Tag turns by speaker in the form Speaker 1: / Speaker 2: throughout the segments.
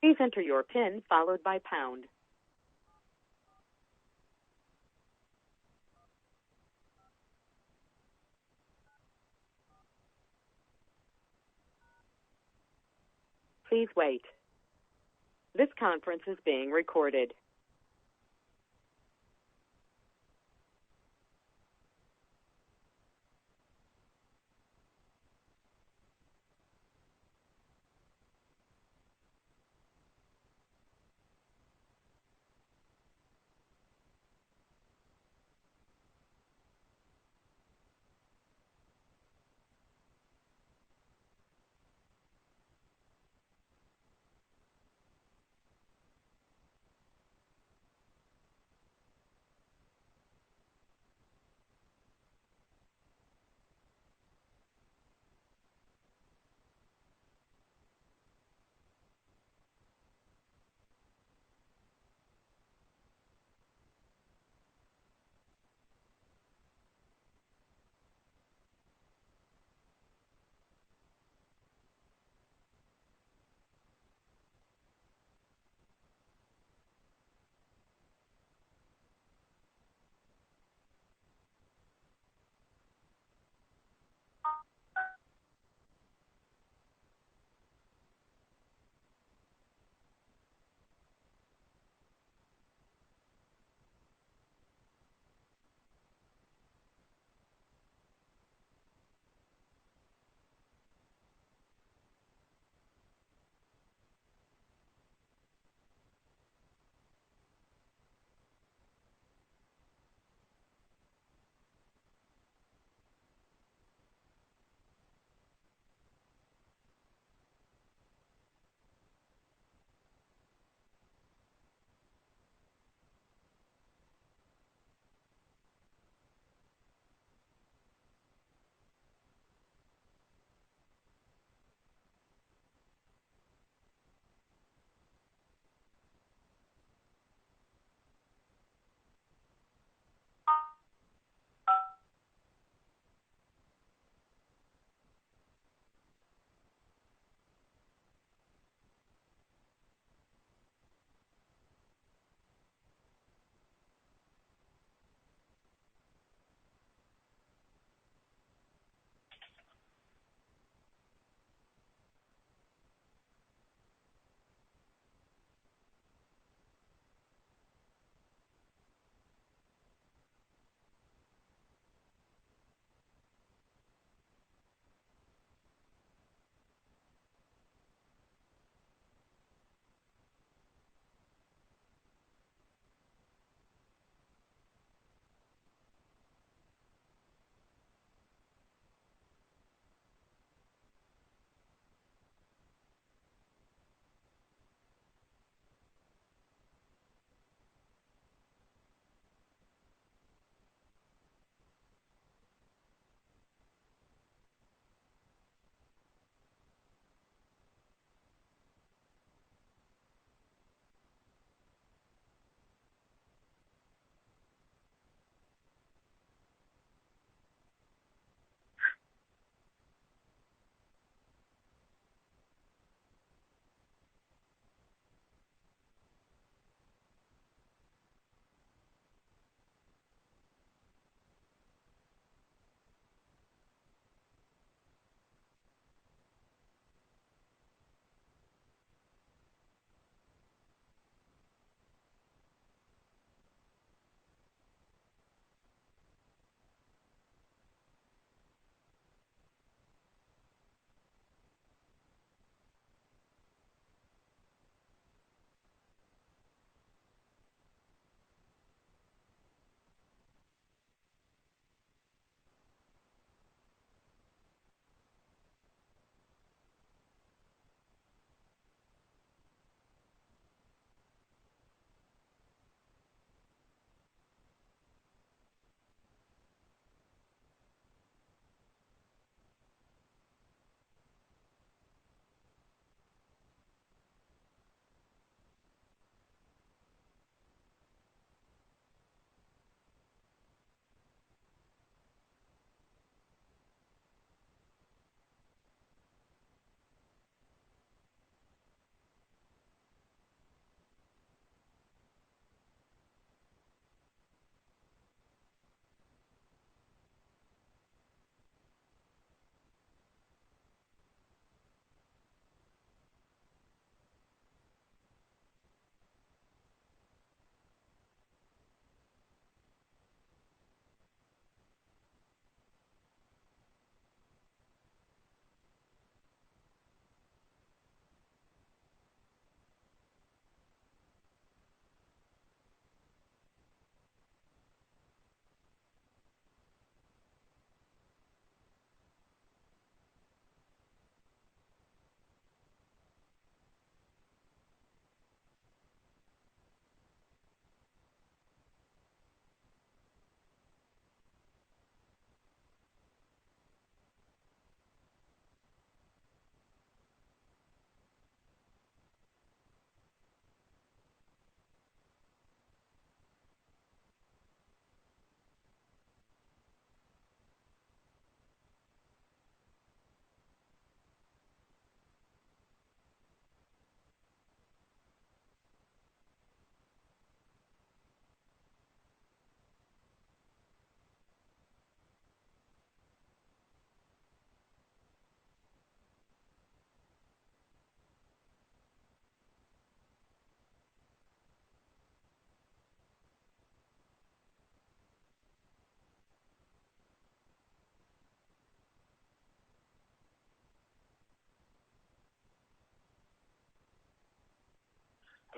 Speaker 1: Please enter your PIN followed by pound. Please wait. This conference is being recorded.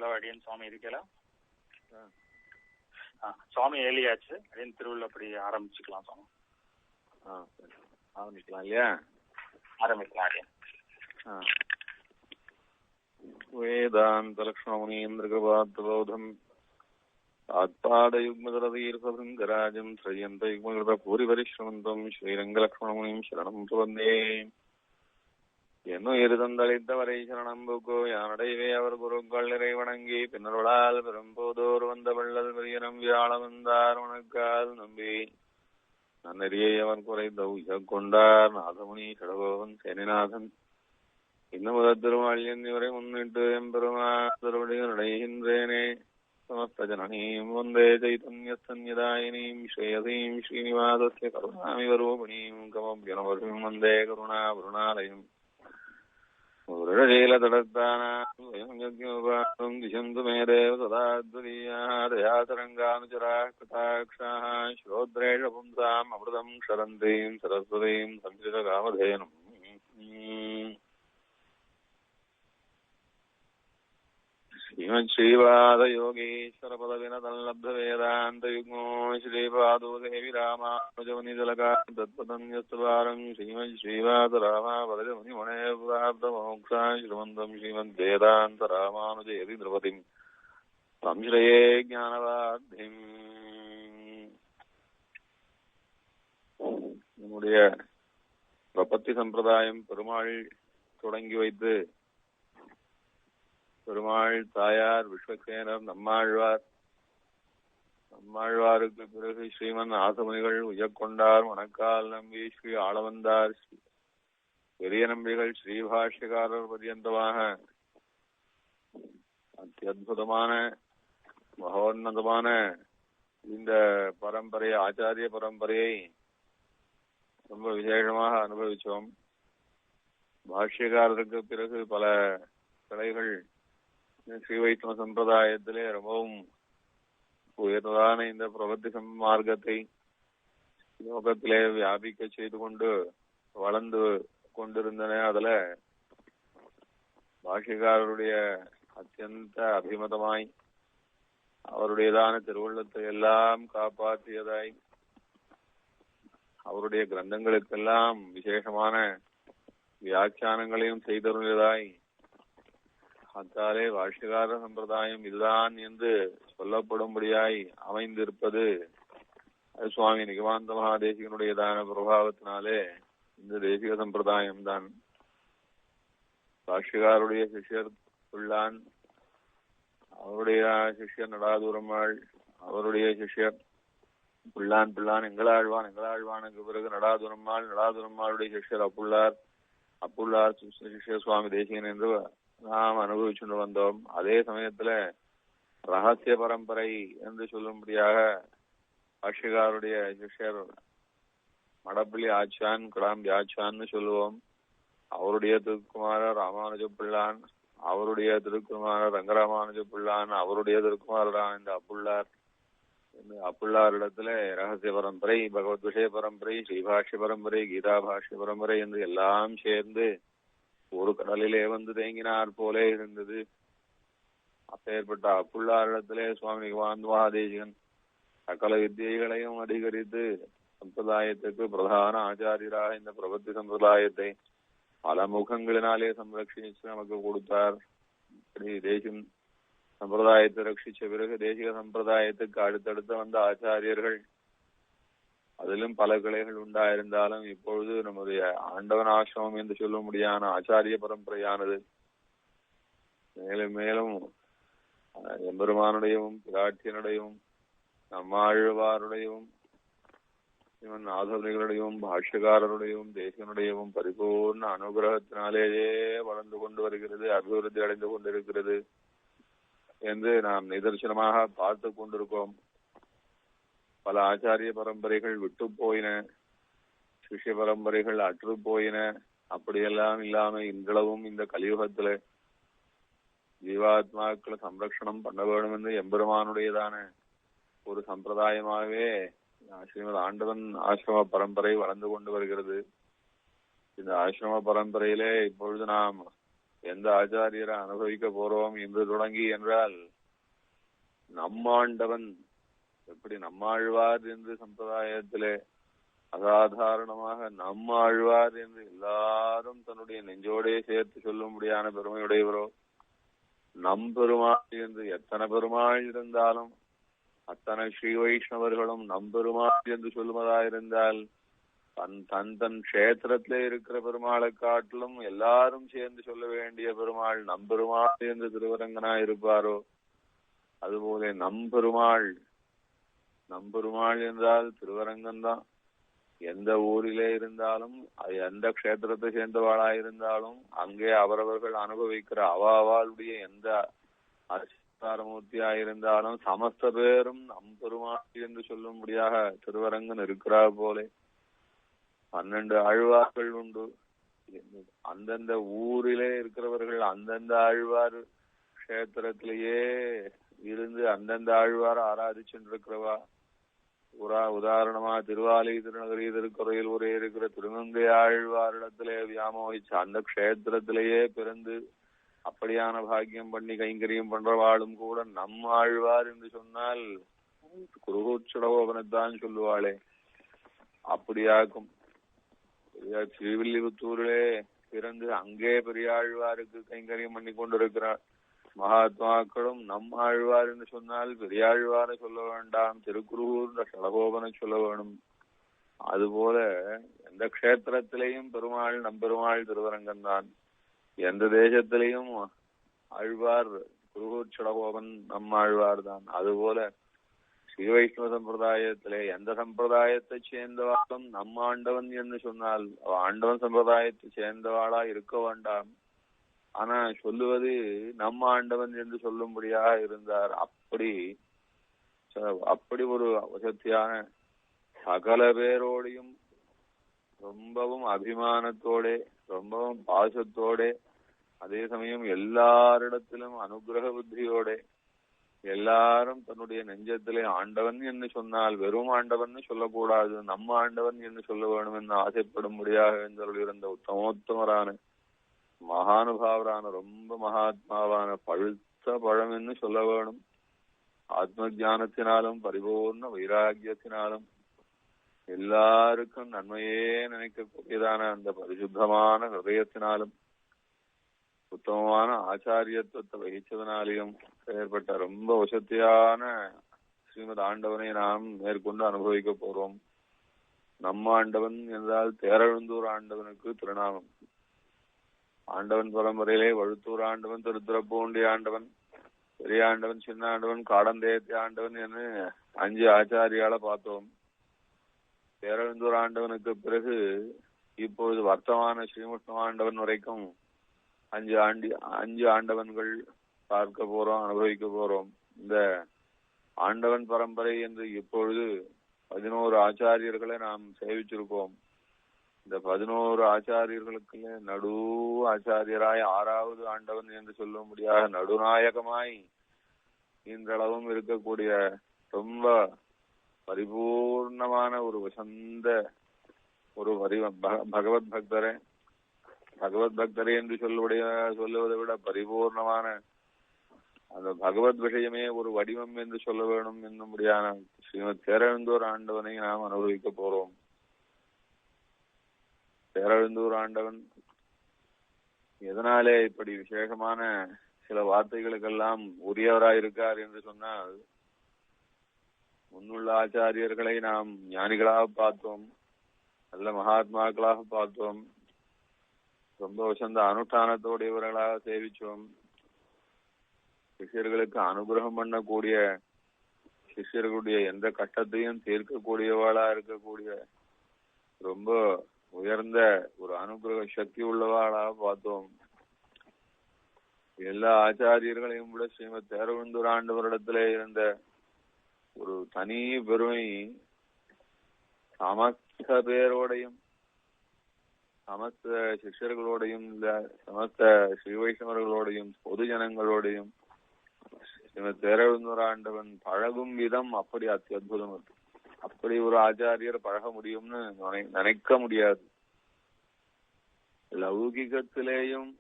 Speaker 2: Hello, அடியன் சுவாமி இருக்கலாம். சுவாமி ஏலியாச்சு. அடியன் திருவிழாப்படி ஆரம்பிச்சுக்கலாம் சுவாமி.
Speaker 3: ஆரம்பிக்கலாம் இல்லையா?
Speaker 2: ஆரம்பிக்கலாம் அடியன்.
Speaker 3: வேதாந்த லக்ஷ்மணமுனீந்திர கிருபாத்போதம் ஆத்பாதயுக்மதரதீர்பங்கராஜம் ஸ்ரயந்த யுக்மகிருத பூரி பரிஸ்ரமந்தம் ஸ்ரீரங்கலக்ஷ்மணமுனிம் சரணம் சுவந்தே. என்னும் இருதந்தளித்தவரை சரணம் புக்கோ யானடைவே அவர் குருக்கள் நிறை வணங்கி பின்னருளால் பெரும்போதோர் வந்த வள்ளல் பெரியனம் வியாழ வந்தார் வணக்கால் நம்பி நன்னெறியை அவர் குறைந்த உயர் கொண்டார் நாதமுனி கடகோவன் சேனிநாதன் இன்னும் முதல் திருவாழியன் இவரை முன்னிட்டு எம்பெருமாறுடைய நடைகின்றேனே. சமஸ்த ஜனனீம் வந்தே சைதன்ய சந்நிதாயினீம் ஸ்ரேயசீம் ஸ்ரீனிவாசஸ்ய கருணாமிவ ரூபிணீம் கமப்யனவரும் வந்தே கருணாபருணாலயம் ீலதடத்தானாம் திசந்து மே தேவ சதாத்வதீயாதயாதரங்கானுச்சரா கடாட்சாः ஸ்ரோத்ரேஷ பும்சாம் அமிர்தம் க்ஷரந்தீம் சரஸ்வதீம் சம்ஸ்கிருத காமதேனும். ஸ்ரீமத் ஸ்ரீவாத யோகீஸ்வர பதவினதல்லப்த வேதாந்த யுக்மோ ஸ்ரீபாதோ தேவி ராமானுஜவனிதலகாரம் ஸ்ரீமத் ஸ்ரீவாத ராமாபதமுனி மணே பிராப்த மோக்ஷான் ஸ்ரீமந்தம் ஸ்ரீமத் வேதாந்த ராமானுஜயதி நிருபதிம் சம்ஸ்ரயே ஞானவாத்திம். நம்முடைய பிரபத்தி சம்பிரதாயம் பெருமாள் தொடங்கி வைத்து பெருமாள் தாயார் விஸ்வக்சேனர் நம்மாழ்வாருக்கு பிறகு ஸ்ரீமன் ஆசமுனிகள் உயக்கொண்டார் மணக்கால் நம்பி ஸ்ரீ ஆளவந்தார் பெரிய நம்பிகள் ஸ்ரீபாஷ்யக்காரர் பர்யந்தமாக அத்தியுதமான மகோன்னதமான இந்த பரம்பரை ஆச்சாரிய பரம்பரையை ரொம்ப விசேஷமாக அனுபவிச்சோம். பாஷ்யக்காரருக்கு பிறகு பல கலைகள் ஸ்ரீ வைஷ்ணவ சம்பிரதாயத்திலே ரொம்பவும் உயர்ந்ததான இந்த பிரபத்தி மார்க்கத்தை லோகத்திலே வியாபிக்க செய்து கொண்டு வளர்ந்து கொண்டிருந்தன. அதுல பாஷ்யக்காரருடைய அத்தியந்த அபிமதமாய் அவருடையதான திருவுள்ளத்தை எல்லாம் காப்பாற்றியதாய் அவருடைய கிரந்தங்களுக்கெல்லாம் விசேஷமான வியாக்கியானங்களையும் செய்தருளியதாய் அத்தாலே பாஷ்யக்கார சம்பிரதாயம் இதுதான் என்று சொல்லப்படும்படியாய் அமைந்திருப்பது சுவாமி நிகமாந்த மகாதேசிகனுடையதான பிரபாவத்தினாலே இந்த தேசிக சம்பிரதாயம் தான். பாஷ்யக்காருடைய சிஷ்யர் பிள்ளான், அவருடைய சிஷ்யர் நடாதூரம்மாள், அவருடைய சிஷ்யர் பிள்ளான் எங்களாழ்வானுக்கு பிறகு நடாதுரம்மாளுடைய சிஷ்யர் அப்புள்ளார் சிஷ்யர் சுவாமி தேசிகன் என்று நாம் அனுபவிச்சுட்டு வந்தோம். அதே சமயத்துல ரகசிய பரம்பரை என்று சொல்லும்படியாக பாஷ்யக்காருடைய சிஷ்யர் மடப்பள்ளி ஆச்சான் கடாம்பி ஆச்சான்னு சொல்லுவோம். அவருடைய திருக்குமாரர் ராமானுஜ பிள்ளான், அவருடைய திருக்குமாரர் ரங்கராமானுஜ பிள்ளான், அவருடைய திருக்குமாரரான இந்த அப்புள்ளாரிடத்துல ரகசிய பரம்பரை, பகவத் விஷய பரம்பரை, ஸ்ரீபாஷ்ய பரம்பரை, கீதா பாஷ்ய பரம்பரை என்று எல்லாம் சேர்ந்து ஒரு கடலிலே வந்து தேங்கினார் போலே இருந்தது. அப்பேற்பட்ட அப்புள்ளாரிடத்திலே சுவாமி மகாதேசிகன் சகல வித்தியைகளையும் அதிகரித்து சம்பிரதாயத்துக்கு பிரதான ஆச்சாரியராக இந்த பிரபத்தி சம்பிரதாயத்தை பல முகங்களினாலே சம்ரட்சிச்சு நமக்கு கொடுத்தார். தேசியம் சம்பிரதாயத்தை ரட்சிச்ச பிறகு தேசிக சம்பிரதாயத்துக்கு அடுத்தடுத்து வந்த ஆச்சாரியர்கள் அதிலும் பல கிளைகள் உண்டாயிருந்தாலும் இப்பொழுது நம்முடைய ஆண்டவன் ஆசிரமம் என்று சொல்ல முடியாத ஆச்சாரிய பரம்பரையானது மேலும் மேலும் எம்பெருமானுடையவும் பிராட்டியனுடையவும் நம்மாழ்வாருடையவும் நாதவர்களுடையவும் பாஷ்யக்காரருடையவும் தேசியனுடையவும் பரிபூர்ண அனுகிரகத்தினாலேயே வளர்ந்து கொண்டு வருகிறது, அபிவிருத்தி அடைந்து கொண்டிருக்கிறது என்று நாம் நிதர்சனமாக பார்த்து கொண்டிருக்கோம். பல ஆச்சாரிய பரம்பரைகள் விட்டு போயின, சிஷ்ய பரம்பரைகள் அற்று போயின. அப்படியெல்லாம் இல்லாம இன்றளவும் இந்த கலியுகத்துல ஜீவாத்மாக்களை சம்ரக்ஷணம் பண்ண வேண்டும் என்று எம்பெருமானுடையதான ஒரு சம்பிரதாயமாகவே ஸ்ரீமத் ஆண்டவன் ஆசிரம பரம்பரை வளர்ந்து கொண்டு வருகிறது. இந்த ஆசிரம பரம்பரையிலே இப்பொழுது நாம் எந்த ஆச்சாரியரை அனுபவிக்க போறோம் என்று தொடங்கி என்றால், நம்மாண்டவன் எப்படி நம்மாழ்வார் என்று சம்பிரதாயத்திலே அசாதாரணமாக நம்மாழ்வார் என்று எல்லாரும் தன்னுடைய நெஞ்சோடே சேர்த்து சொல்லும்படியான பெருமையுடையவரோ, நம்பெருமாள் என்று எத்தனை பெருமாள் இருந்தாலும் அத்தனை ஸ்ரீ வைஷ்ணவர்களும் நம்பெருமாள் என்று சொல்லுவதாயிருந்தால், தன் கஷேத்திரத்திலே இருக்கிற பெருமாளை காட்டிலும் எல்லாரும் சேர்ந்து சொல்ல வேண்டிய பெருமாள் நம்பெருமாள் என்று திருவரங்கனா இருப்பாரோ, அதுபோல நம்பெருமாள் என்றால் திருவரங்கம்தான். எந்த ஊரிலே இருந்தாலும், எந்த கஷேத்திரத்தை சேர்ந்தவாளாயிருந்தாலும், அங்கே அவரவர்கள் அனுபவிக்கிற அவாவாளுடைய எந்த மூர்த்தியாயிருந்தாலும் சமஸ்த பேரும் நம்பெருமாள் என்று சொல்லும்படியாக திருவரங்கன் இருக்கிறார் போலே 12 ஆழ்வார்கள் உண்டு. அந்தந்த ஊரிலே இருக்கிறவர்கள் அந்தந்த ஆழ்வார் கஷேத்திரத்திலேயே இருந்து அந்தந்த ஆழ்வார் ஆராதிச்சுருக்கிறவா. உதாரணமா திருவாலை திருநகரி திருக்குறையில் ஒரே இருக்கிற திருமங்கை ஆழ்வாரிடத்திலே வியாமோகிச்சு அந்த கஷேத்திரத்திலேயே பிறந்து அப்படியான பாக்கியம் பண்ணி கைங்கரியம் பண்றவாளும் கூட நம்ம ஆழ்வார் என்று சொன்னால் குருகோச்சடகோபனைத்தான் சொல்லுவாளே. அப்படியாக்கும் ஸ்ரீவில்லிபுத்தூரிலே பிறந்து அங்கே பெரியாழ்வாருக்கு கைங்கரியம் பண்ணி கொண்டிருக்கிறார் மகாத்மாக்களும் நம் ஆழ்வார் என்று சொன்னால் பெரியாழ்வாரை சொல்ல வேண்டாம், திருக்குருகூர் சடகோபனை சொல்ல வேணும். அதுபோல எந்த கஷேத்திரத்திலேயும் பெருமாள் நம்பெருமாள் திருவரங்கன் தான். எந்த தேசத்திலேயும் ஆழ்வார் குருகூர் சடகோபன் நம் ஆழ்வார் தான். அதுபோல ஸ்ரீ வைஷ்ணவ சம்பிரதாயத்திலே எந்த சம்பிரதாயத்தை சேர்ந்தவாளும் நம் ஆண்டவன் என்று சொன்னால் ஆண்டவன் சம்பிரதாயத்தை சேர்ந்தவாளா இருக்க வேண்டாம். ஆனா சொல்லுவது நம்ம ஆண்டவன் என்று சொல்லும்படியாக இருந்தார். அப்படி ஒரு வசத்தியான சகல பேரோடையும் ரொம்பவும் அபிமானத்தோட ரொம்பவும் பாசத்தோட அதே சமயம் எல்லாரிடத்திலும் அனுகிரக புத்தியோட எல்லாரும் தன்னுடைய நெஞ்சத்திலே ஆண்டவன் என்று சொன்னால் வெறும் ஆண்டவன் சொல்லக்கூடாது, நம்ம ஆண்டவன் என்று சொல்ல வேணும் என்று ஆசைப்படும்படியாக இருந்த உத்தமோத்தமரான மகானுபாவரான ரொம்ப மகாத்மாவான பழுத்த பழம் என்று சொல்ல வேணும். ஆத்ம ஜானத்தினாலும் பரிபூர்ண வைராகியத்தினாலும் எல்லாருக்கும் நன்மையே நினைக்கக்கூடியதான அந்த பரிசுத்தமான ஹிருதயத்தினாலும் உத்தமமான ஆச்சாரியத்துவத்தை வகிச்சதனாலையும் ஏற்பட்ட ரொம்ப வசதியான ஸ்ரீமத் ஆண்டவனை நாம் மேற்கொண்டு அனுபவிக்க போறோம். நம்ம ஆண்டவன் என்றால் தேரழுந்தூர் ஆண்டவனுக்கு திருநாமம். ஆண்டவன் பரம்பரையிலே வழுத்தூர் ஆண்டவன், திருத்துறப்பூண்டி ஆண்டவன், பெரிய ஆண்டவன், சின்ன ஆண்டவன், காடந்தேத்தி ஆண்டவன் என்று 5 ஆச்சாரியால பார்த்தோம். தேரழுந்தூர் ஆண்டவனுக்கு பிறகு இப்பொழுது வர்த்தமான ஸ்ரீமுஷ்ண ஆண்டவன் வரைக்கும் 5 ஆண்டவன்கள் பார்க்க போறோம், அனுபவிக்க போறோம். இந்த ஆண்டவன் பரம்பரை என்று இப்பொழுது 11 ஆச்சாரியர்களை நாம் சேவிச்சிருக்கோம். இந்த 11 ஆச்சாரியர்களுக்கு நடு ஆச்சாரியராய் 6வது ஆண்டவன் என்று சொல்லும்படியாக நடுநாயகமாய் இன்றளவும் இருக்கக்கூடிய ரொம்ப பரிபூர்ணமான ஒரு வசந்த ஒரு பகவத் பக்தரே என்று சொல்லுவதை விட பரிபூர்ணமான அந்த பகவத் விஷயமே ஒரு வடிவம் என்று சொல்ல வேணும் என்னும்படியான ஸ்ரீமத் தேரழுந்தூர் ஆண்டவனை நாம் அனுபவிக்க போறோம். தேரழுந்தூர் ஆண்டவன் எதனாலே இப்படி விசேஷமான சில வார்த்தைகளுக்கெல்லாம் உரியவராயிருக்கார் என்று சொன்னால், முன்னுள்ள ஆச்சாரியர்களை நாம் ஞானிகளாக பார்த்தோம், நல்ல மகாத்மாக்களாக பார்த்தோம், ரொம்ப வசந்த அனுஷ்டானத்தோடையவர்களாக சேவிச்சோம். சிஷ்யர்களுக்கு அனுகிரகம் பண்ணக்கூடிய, சிஷ்யர்களுடைய எந்த கஷ்டத்தையும் தீர்க்கக்கூடியவாளா இருக்கக்கூடிய ரொம்ப உயர்ந்த ஒரு அனுகிரக சக்தி உள்ளவாளாக பார்த்தோம். எல்லா ஆச்சாரியர்களையும் விட ஸ்ரீமத் தேரழுந்தூர் ஆண்டவரிடத்திலே இருந்த ஒரு தனி பெருமை சமஸ்த பேரோடையும் சமஸ்த சிஷ்யர்களோடையும் சமஸ்த ஸ்ரீ வைஷ்ணவர்களோடையும் பொது ஜனங்களோடையும் ஸ்ரீமத் தேரழுந்தூர் ஆண்டவன் பழகும் விதம் அப்படி அத்யுதம் இருக்கு. அப்படி ஒரு ஆச்சாரியர் பழக முடியும்னு நினைக்க முடியாது. லௌகிகத்திலேயும்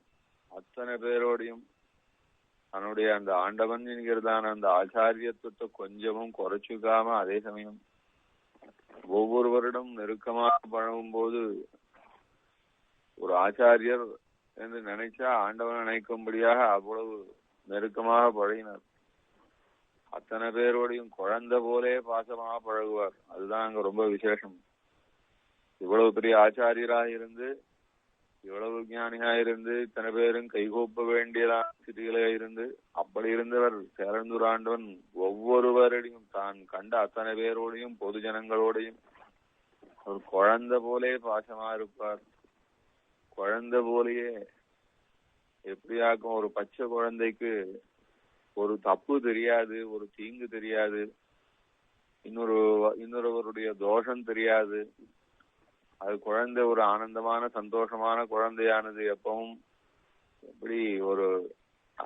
Speaker 3: அத்தனை பேரோடையும் தன்னுடைய அந்த ஆண்டவன் என்கிறதான அந்த ஆச்சாரியத்துவத்தை கொஞ்சமும் குறைச்சுக்காம அதே சமயம் ஒவ்வொருவரிடம் நெருக்கமாக பழகும் போது ஒரு ஆச்சாரியர் என்று நினைச்சா ஆண்டவன் நினைக்கும்படியாக அவ்வளவு நெருக்கமாக பழகினார். அத்தனை பேரோடையும் குழந்தை போலே பாசமாக பழகுவார். அதுதான் அங்க ரொம்ப விசேஷம். இவ்வளவு பெரிய ஆச்சாரியராக இருந்து இவ்வளவு ஞானியா இருந்து இத்தனை பேரும் கைகூப்ப வேண்டியதான ஸ்திதியில இருந்து அப்படி இருந்தவர் சேரந்தூர் ஆண்டவன் ஒவ்வொருவரையும் தான் கண்ட அத்தனை பேரோடையும் பொது ஜனங்களோடையும் ஒரு குழந்தை போலே பாசமா இருப்பார். குழந்தை போலேயே எப்படியாக்கும் ஒரு பச்சை குழந்தைக்கு ஒரு தப்பு தெரியாது, ஒரு தீங்கு தெரியாது, இன்னொருவருடைய தோஷம் தெரியாது. அது குழந்தை ஒரு ஆனந்தமான சந்தோஷமான குழந்தையானது எப்பவும்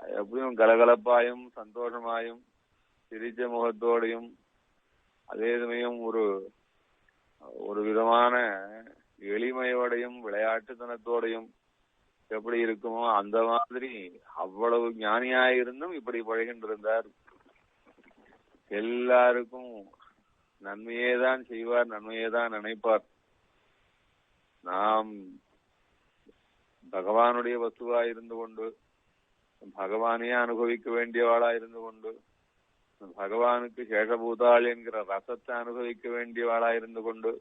Speaker 3: எப்படியும் கலகலப்பாயும் சந்தோஷமாயும் சிரிச்ச முகத்தோடையும் அதே சமயம் ஒரு விதமான எளிமையோடையும் விளையாட்டுத்தனத்தோடையும் எப்படி இருக்குமோ அந்த மாதிரி அவ்வளவு ஞானியாயிருந்தும் இப்படி பழகின்றிருந்தார். எல்லாருக்கும் நன்மையேதான் செய்வார், நன்மையேதான் நினைப்பார். நாம் பகவானுடைய வஸ்துவா இருந்து கொண்டு பகவானையே அனுபவிக்க வேண்டியவாளா இருந்து கொண்டு பகவானுக்கு சேஷபூதாள் என்கிற ரசத்தை அனுபவிக்க வேண்டியவாளா இருந்து கொண்டு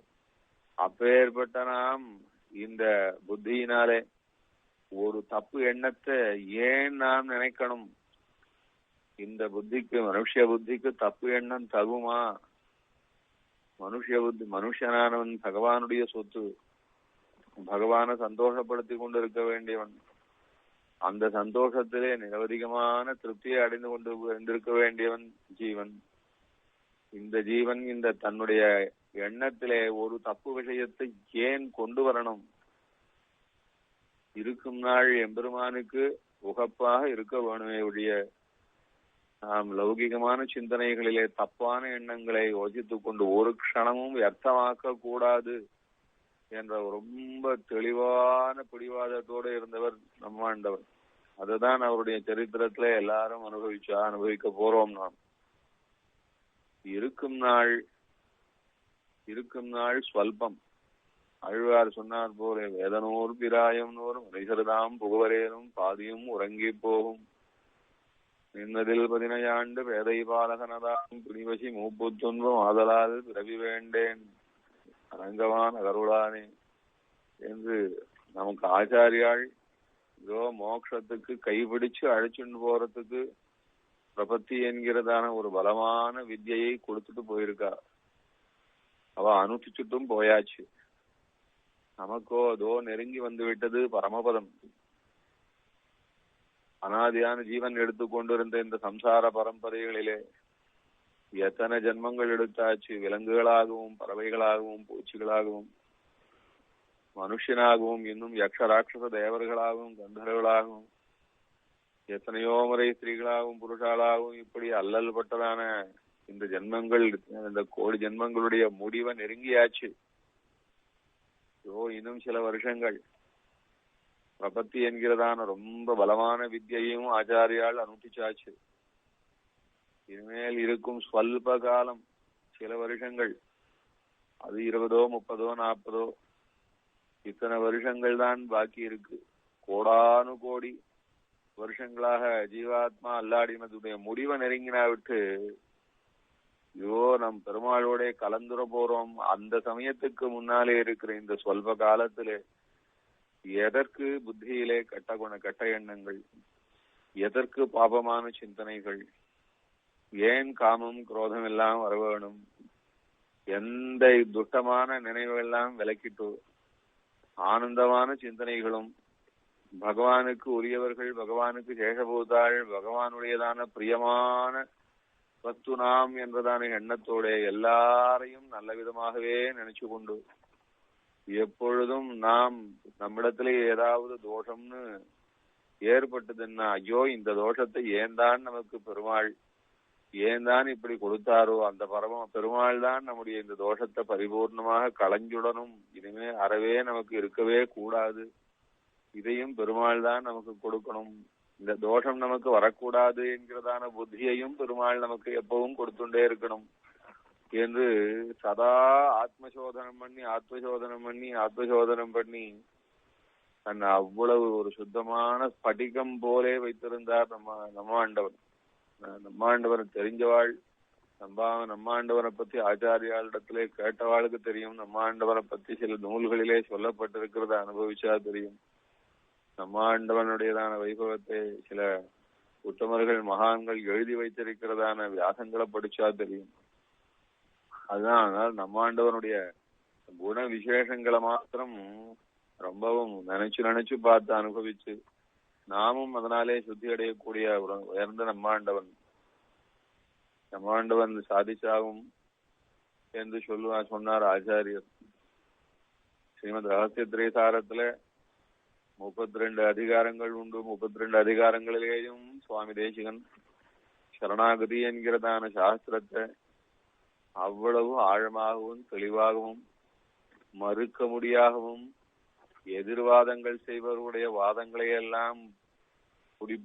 Speaker 3: அப்பேற்பட்ட நாம் இந்த புத்தியினாலே ஒரு தப்பு எண்ணத்தை ஏன் நாம் நினைக்கணும்? இந்த புத்திக்கு மனுஷ புத்திக்கு தப்பு எண்ணம் தகுமா? மனுஷனானவன் பகவானுடைய சொத்து, பகவானை சந்தோஷப்படுத்தி கொண்டிருக்க வேண்டியவன், அந்த சந்தோஷத்திலே நிரவதிகமான திருப்தியை அடைந்து கொண்டிருக்க வேண்டியவன் ஜீவன். இந்த ஜீவன் இந்த தன்னுடைய எண்ணத்திலே ஒரு தப்பு விஷயத்தை ஏன் கொண்டு வரணும்? இருக்கும் நாள் எம்பெருமானுக்கு உகப்பாக இருக்க வேணுமே ஒழிய நாம் லௌகிகமான சிந்தனைகளிலே தப்பான எண்ணங்களை யோசித்துக் கொண்டு ஒரு க்ஷணமும் வியர்த்தமாக்க கூடாது என்ற ரொம்ப தெளிவான பிடிவாதத்தோடு இருந்தவர் நம்மாண்டவர். அதுதான் அவருடைய சரித்திரத்திலே எல்லாரும் அனுபவிக்க போறோம். நாம் இருக்கும் நாள் ஸ்வல்பம். அழ்வார் சொன்னார் போல வேதனோர் பிராயம் நோரும் மனிதர்தாம் புகவரேனும் பாதியும் உறங்கி போகும் நின்னதில் 15 ஆண்டு வேதை பாலகனதாம் பிடிவசி மூப்புத்துன்பம் ஆதலால் பிறவி வேண்டேன் அரங்கவான் அகருளானே என்று நமக்கு ஆச்சாரியாள் இதோ மோட்சத்துக்கு கைபிடிச்சு அழைச்சுண்டு போறதுக்கு பிரபத்தி என்கிறதான ஒரு பலமான வித்தியை கொடுத்துட்டு போயிருக்கா. அவ அனுஷ்டிச்சுட்டும் போயாச்சு. நமக்கோ அதோ நெருங்கி வந்து விட்டது பரமபதம். அனாதியான ஜீவன் எடுத்துக்கொண்டிருந்த இந்த சம்சார பரம்பரைகளிலே எத்தனை ஜென்மங்கள் எடுத்தாச்சு. விலங்குகளாகவும் பறவைகளாகவும் பூச்சிகளாகவும் மனுஷனாகவும் இன்னும் யக்ஷ ராட்சச தேவர்களாகவும் கந்தர்களாகவும் எத்தனையோ முறை ஸ்திரீகளாகவும் புருஷாலாகவும் இப்படி அல்லல் பட்டதான இந்த ஜென்மங்கள், இந்த கோடி ஜென்மங்களுடைய முடிவை நெருங்கியாச்சு. இன்னும் சில வருஷங்கள் பிரபத்தி என்கிறதான ரொம்ப பலமான வித்தியையும் ஆச்சாரியால் அனுஷ்டிச்சாச்சு. இனிமேல் இருக்கும் ஸ்வல்ப காலம், சில வருஷங்கள், அது 20, 30, 40 இத்தனை வருஷங்கள் தான் பாக்கி இருக்கு. கோடானு கோடி வருஷங்களாக ஜீவாத்மா அல்லாடினதுடைய முடிவை நெருங்கினா விட்டு நம் பெருமாளோட கலந்துர போறோம். அந்த சமயத்துக்கு முன்னாலே இருக்கிற இந்த சொல்ப காலத்திலே எதற்கு புத்தியிலே கெட்ட எண்ணங்கள், எதற்கு பாபமான சிந்தனைகள், ஏன் காமம் குரோதம் எல்லாம் வர வேணும், எந்த துட்டமான நினைவுகள்லாம் விலக்கிட்டு ஆனந்தமான சிந்தனைகளும் பகவானுக்கு உரியவர்கள், பகவானுக்கு சேஷபூதாள், பகவானுடையதான பிரியமான வஸ்து நாம் என்றதான எண்ணத்தோட எல்லாரையும் நல்ல விதமாகவே நினைச்சு கொண்டு எப்பொழுதும் நாம் நம்மிடத்திலே ஏதாவது தோஷம்னு ஏற்பட்டதுன்னா ஐயோ இந்த தோஷத்தை ஏன் தான் நமக்கு பெருமாள் ஏன் தான் இப்படி கொடுத்தாரோ, அந்த பெருமாள் தான் நம்முடைய இந்த தோஷத்தை பரிபூர்ணமாக களைஞ்சுடனும், இனிமே அறவே நமக்கு இருக்கவே கூடாது இதையும் பெருமாள் தான் நமக்கு கொடுக்கணும். இந்த தோஷம் நமக்கு வரக்கூடாது என்கிறதான புத்தியையும் பெருமாள் நமக்கு எப்பவும் கொடுத்துட்டே இருக்கணும் என்று சதா ஆத்மசோதனம் பண்ணி தன்னை அவ்வளவு ஒரு சுத்தமான ஸ்படிகம் போலே வைத்திருந்தார் நம்ம ஆண்டவன் தெரிஞ்சவாள். நம்ம ஆண்டவனை பத்தி ஆச்சாரியாளிடத்திலே கேட்டவாளுக்கு தெரியும். நம்ம ஆண்டவனை பத்தி சில நூல்களிலே சொல்லப்பட்டிருக்கிறத அனுபவிச்சா தெரியும். நம்ம ஆண்டவனுடையதான வைபவத்தை சில உத்தமர்கள் மகான்கள் எழுதி வைத்திருக்கிறதான வியாசங்களை படிச்சா தெரியும். அதுதான் நம்ம ஆண்டவனுடைய குண விசேஷங்களை மாத்திரம் ரொம்பவும் நினைச்சு பார்த்து அனுபவிச்சு நாமும் அதனாலே சுத்தி அடையக்கூடிய உயர்ந்த நம்ம ஆண்டவன் சாதிச்சாகும் என்று சொன்னார் ஆச்சாரியர். ஸ்ரீமத் ரகசிய திரைசாரத்துல 32 அதிகாரங்கள் உண்டு. 32 அதிகாரங்களிலேயும் சுவாமி தேசிகன் சரணாகதி என்கிறதான சாஸ்திரத்தை அவ்வளவு ஆழமாகவும் தெளிவாகவும் மறுக்க முடியாகவும் எதிர்வாதங்கள் செய்பவருடைய வாதங்களை எல்லாம்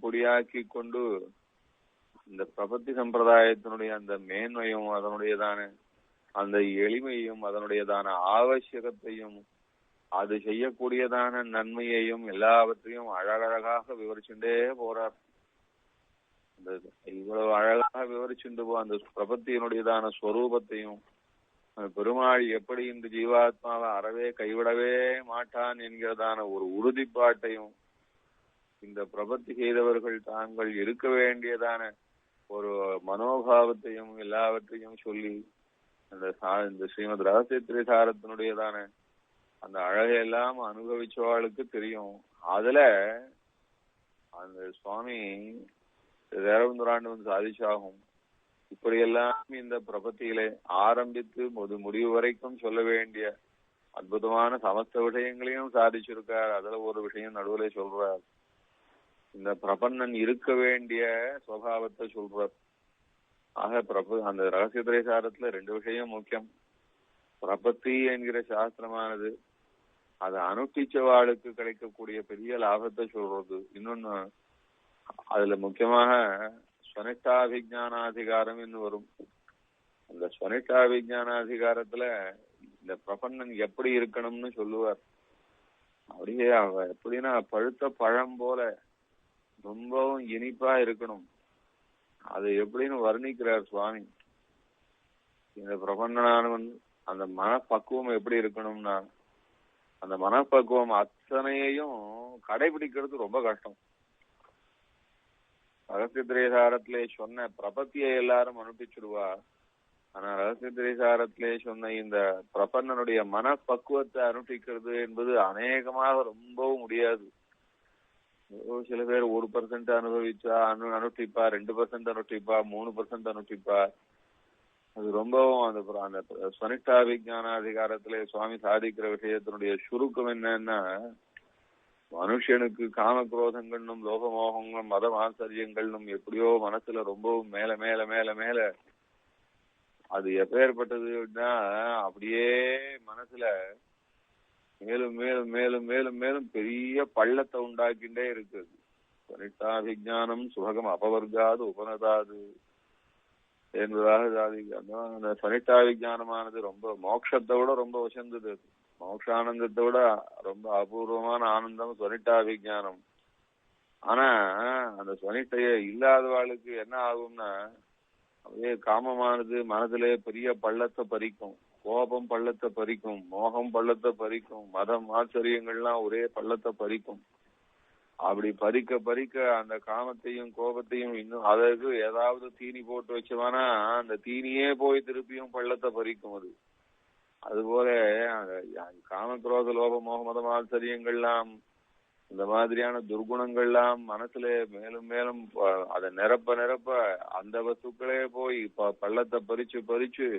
Speaker 3: பொடியாக்கி கொண்டு இந்த பிரபத்தி சம்பிரதாயத்தினுடைய அந்த மேன்மையும் அதனுடையதான அந்த எளிமையும் அதனுடையதான ஆவசியகத்தையும் அது செய்யக்கூடியதான நன்மையையும் எல்லாவற்றையும் அழகழகாக விவரிச்சுட்டே போறார். இவ்வளவு அழகாக விவரிச்சுட்டு அந்த பிரபத்தியினுடையதான ஸ்வரூபத்தையும் பெருமாள் எப்படி இந்த ஜீவாத்மாவை அறவே கைவிடவே மாட்டான் என்கிறதான ஒரு உறுதிப்பாட்டையும் இந்த பிரபத்தி செய்தவர்கள் தாங்கள் இருக்க வேண்டியதான ஒரு மனோபாவத்தையும் எல்லாவற்றையும் சொல்லி இந்த ஸ்ரீமத் ரகசிய திரைசாரத்தினுடையதான அந்த அழகையெல்லாம் அனுபவிச்சவாளுக்கு தெரியும். அதுல அந்த சுவாமி தேரவந்துராண்டு சாதிச்சாகும். இப்படியெல்லாம் இந்த பிரபத்தியிலே ஆரம்பித்து முடிவு வரைக்கும் சொல்ல வேண்டிய அற்புதமான சமஸ்த விஷயங்களையும் சாதிச்சிருக்கார். அதுல ஒரு விஷயம் நடுவில் சொல்றார். இந்த பிரபன்னன் இருக்க வேண்டிய சுவாவத்தை சொல்றார். ஆக அந்த ரகசிய திரைசாரத்துல 2 விஷயம் முக்கியம். பிரபத்தி என்கிற சாஸ்திரமானது அதை அனுஷ்டிச்சவாளுக்கு கிடைக்கக்கூடிய பெரிய லாபத்தை சொல்றது. இன்னொன்னு அதுல முக்கியமாக ஸ்வனிஷ்டாபிஜானாதிகாரம் என்று வரும். அந்த ஸ்வனிஷ்டாபிஜானாதிகாரத்துல இந்த பிரபன்னன் எப்படி இருக்கணும்னு சொல்லுவார். அப்படியே எப்படின்னா பழுத்த பழம் போல ரொம்பவும் இனிப்பா இருக்கணும். அது எப்படின்னு வர்ணிக்கிறார் சுவாமி. இந்த பிரபன்னனானவன் அந்த மனப்பக்குவம் எப்படி இருக்கணும்னா அந்த மனப்பக்குவம் அத்தனையையும் கடைபிடிக்கிறது ரொம்ப கஷ்டம். ரகசிய திரைசாரத்திலே சொன்ன பிரபத்தியை எல்லாரும் அனுப்பிச்சுடுவா. ஆனா ரகசிய திரைசாரத்திலே சொன்ன இந்த பிரபன்னனுடைய மனப்பக்குவத்தை அனுஷ்டிக்கிறது என்பது அநேகமாக ரொம்பவும் முடியாது. சில பேர் 1% அனுபவிச்சா அனுஷ்டிப்பா, 2% அனுஷ்டிப்பா, 3% அனுஷ்டிப்பா. அது ரொம்பவும் அந்த ஸ்வனிஷ்டாபிஜானாதிகாரத்திலே சுவாமி சாதிக்கிற விஷயத்தினுடைய சுருக்கம் என்னன்னா, மனுஷனுக்கு காமக்ரோதங்களும் லோகமோகங்களும் மத ஆச்சரியங்களும் எப்படியோ மனசுல ரொம்பவும் மேல மேல மேல மேல அது எப்பேற்பட்டதுன்னா அப்படியே மனசுல மேலும் மேலும் மேலும் மேலும் மேலும் பெரிய பள்ளத்தை உண்டாக்கிண்டே இருக்குது. ஸ்வனிஷ்டாபிஜானம் சுபகம் அபவர்காது உபனதாது என்பதாக சாதிக்க. அந்த ஸ்வனிஷ்டாபிஜானமானது ரொம்ப மோட்சத்தை விட ரொம்ப உசந்தது. மோட்சானந்தத்தை விட ரொம்ப அபூர்வமான ஆனந்தம் ஸ்வனிஷ்டாபிஜானம். ஆனா அந்த ஸ்வனிஷ்டையே இல்லாதவாளுக்கு என்ன ஆகும்னா அப்படியே காமமானது மனதிலே பெரிய பள்ளத்தை பறிக்கும், கோபம் பள்ளத்தை பறிக்கும், மோகம் பள்ளத்தை பறிக்கும், மதம் ஆச்சரியங்கள்லாம் ஒரே பள்ளத்தை பறிக்கும். அப்படி பறிக்க பறிக்க அந்த காமத்தையும் கோபத்தையும் இன்னும் அதற்கு ஏதாவது தீனி போட்டு வச்சோம்னா அந்த தீனியே போய் திருப்பியும் பள்ளத்தை பறிக்கும். அதுபோல காமக்ரோத லோப மோக மதம் ஆச்சரியங்கள்லாம் இந்த மாதிரியான துர்குணங்கள்லாம் மனசுல மேலும் மேலும் அதை நிரப்ப நிரப்ப அந்த வஸ்துக்களே போய் பள்ளத்தை பறிச்சு பறிச்சு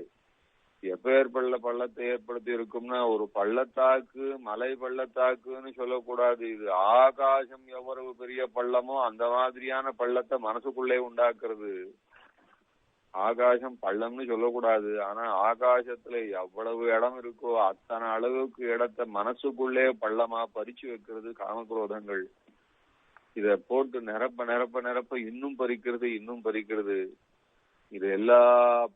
Speaker 3: எப்பேற்பட்ட பள்ளத்தை ஏற்படுத்தி இருக்கும்னா ஒரு பள்ளத்தாக்கு மலை பள்ளத்தாக்குன்னு சொல்லக்கூடாது. இது ஆகாசம் எவ்வளவு பெரிய பள்ளமோ அந்த மாதிரியான பள்ளத்தை மனசுக்குள்ளே உண்டாக்குறது. ஆகாசம் பள்ளம்னு சொல்லக்கூடாது. ஆனா ஆகாசத்துல எவ்வளவு இடம் இருக்கோ அத்தனை அளவுக்கு இடத்தை மனசுக்குள்ளே பள்ளமா பறிச்சு வைக்கிறது காமக்ரோதங்கள். இத போட்டு நிரப்ப நிரப்ப நிரப்ப இன்னும் பறிக்கிறது. இது எல்லா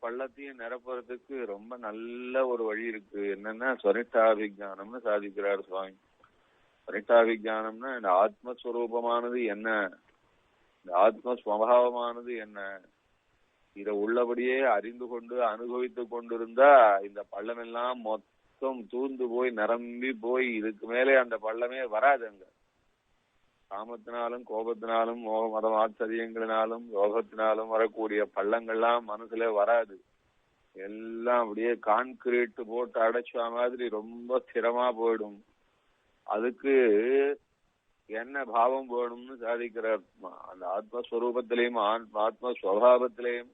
Speaker 3: பள்ளத்தையும் நிரப்புறதுக்கு ரொம்ப நல்ல ஒரு வழி இருக்கு. என்னன்னா ஸ்வனிஷ்டாபிஜானம்னு சாதிக்கிறார் சுவாமி. ஸ்வனிஷ்டாபிஜானம்னா இந்த ஆத்மஸ்வரூபமானது என்ன, இந்த ஆத்மஸ்வபாவமானது என்ன, இத உள்ளபடியே அறிந்து கொண்டு அனுபவித்துக் கொண்டிருந்தா இந்த பள்ளம் எல்லாம் மொத்தம் தூர்ந்து போய் நிரம்பி போய் இதுக்கு மேலே அந்த பள்ளமே வராது. அங்க காமத்தினாலும் கோபத்தினாலும் மதம் ஆச்சரியங்களினாலும் யோகத்தினாலும் வரக்கூடிய பள்ளங்கள்லாம் மனசுல வராது. எல்லாம் அப்படியே கான்கிரீட் போட்டு அடைச்ச மாதிரி ரொம்ப ஸ்திரமா போயிடும். அதுக்கு என்ன பாவம் வேணும்னு சாதிக்கிறார். அந்த ஆத்மஸ்வரூபத்திலையும் ஆத்மஸ்வபாவத்திலையும்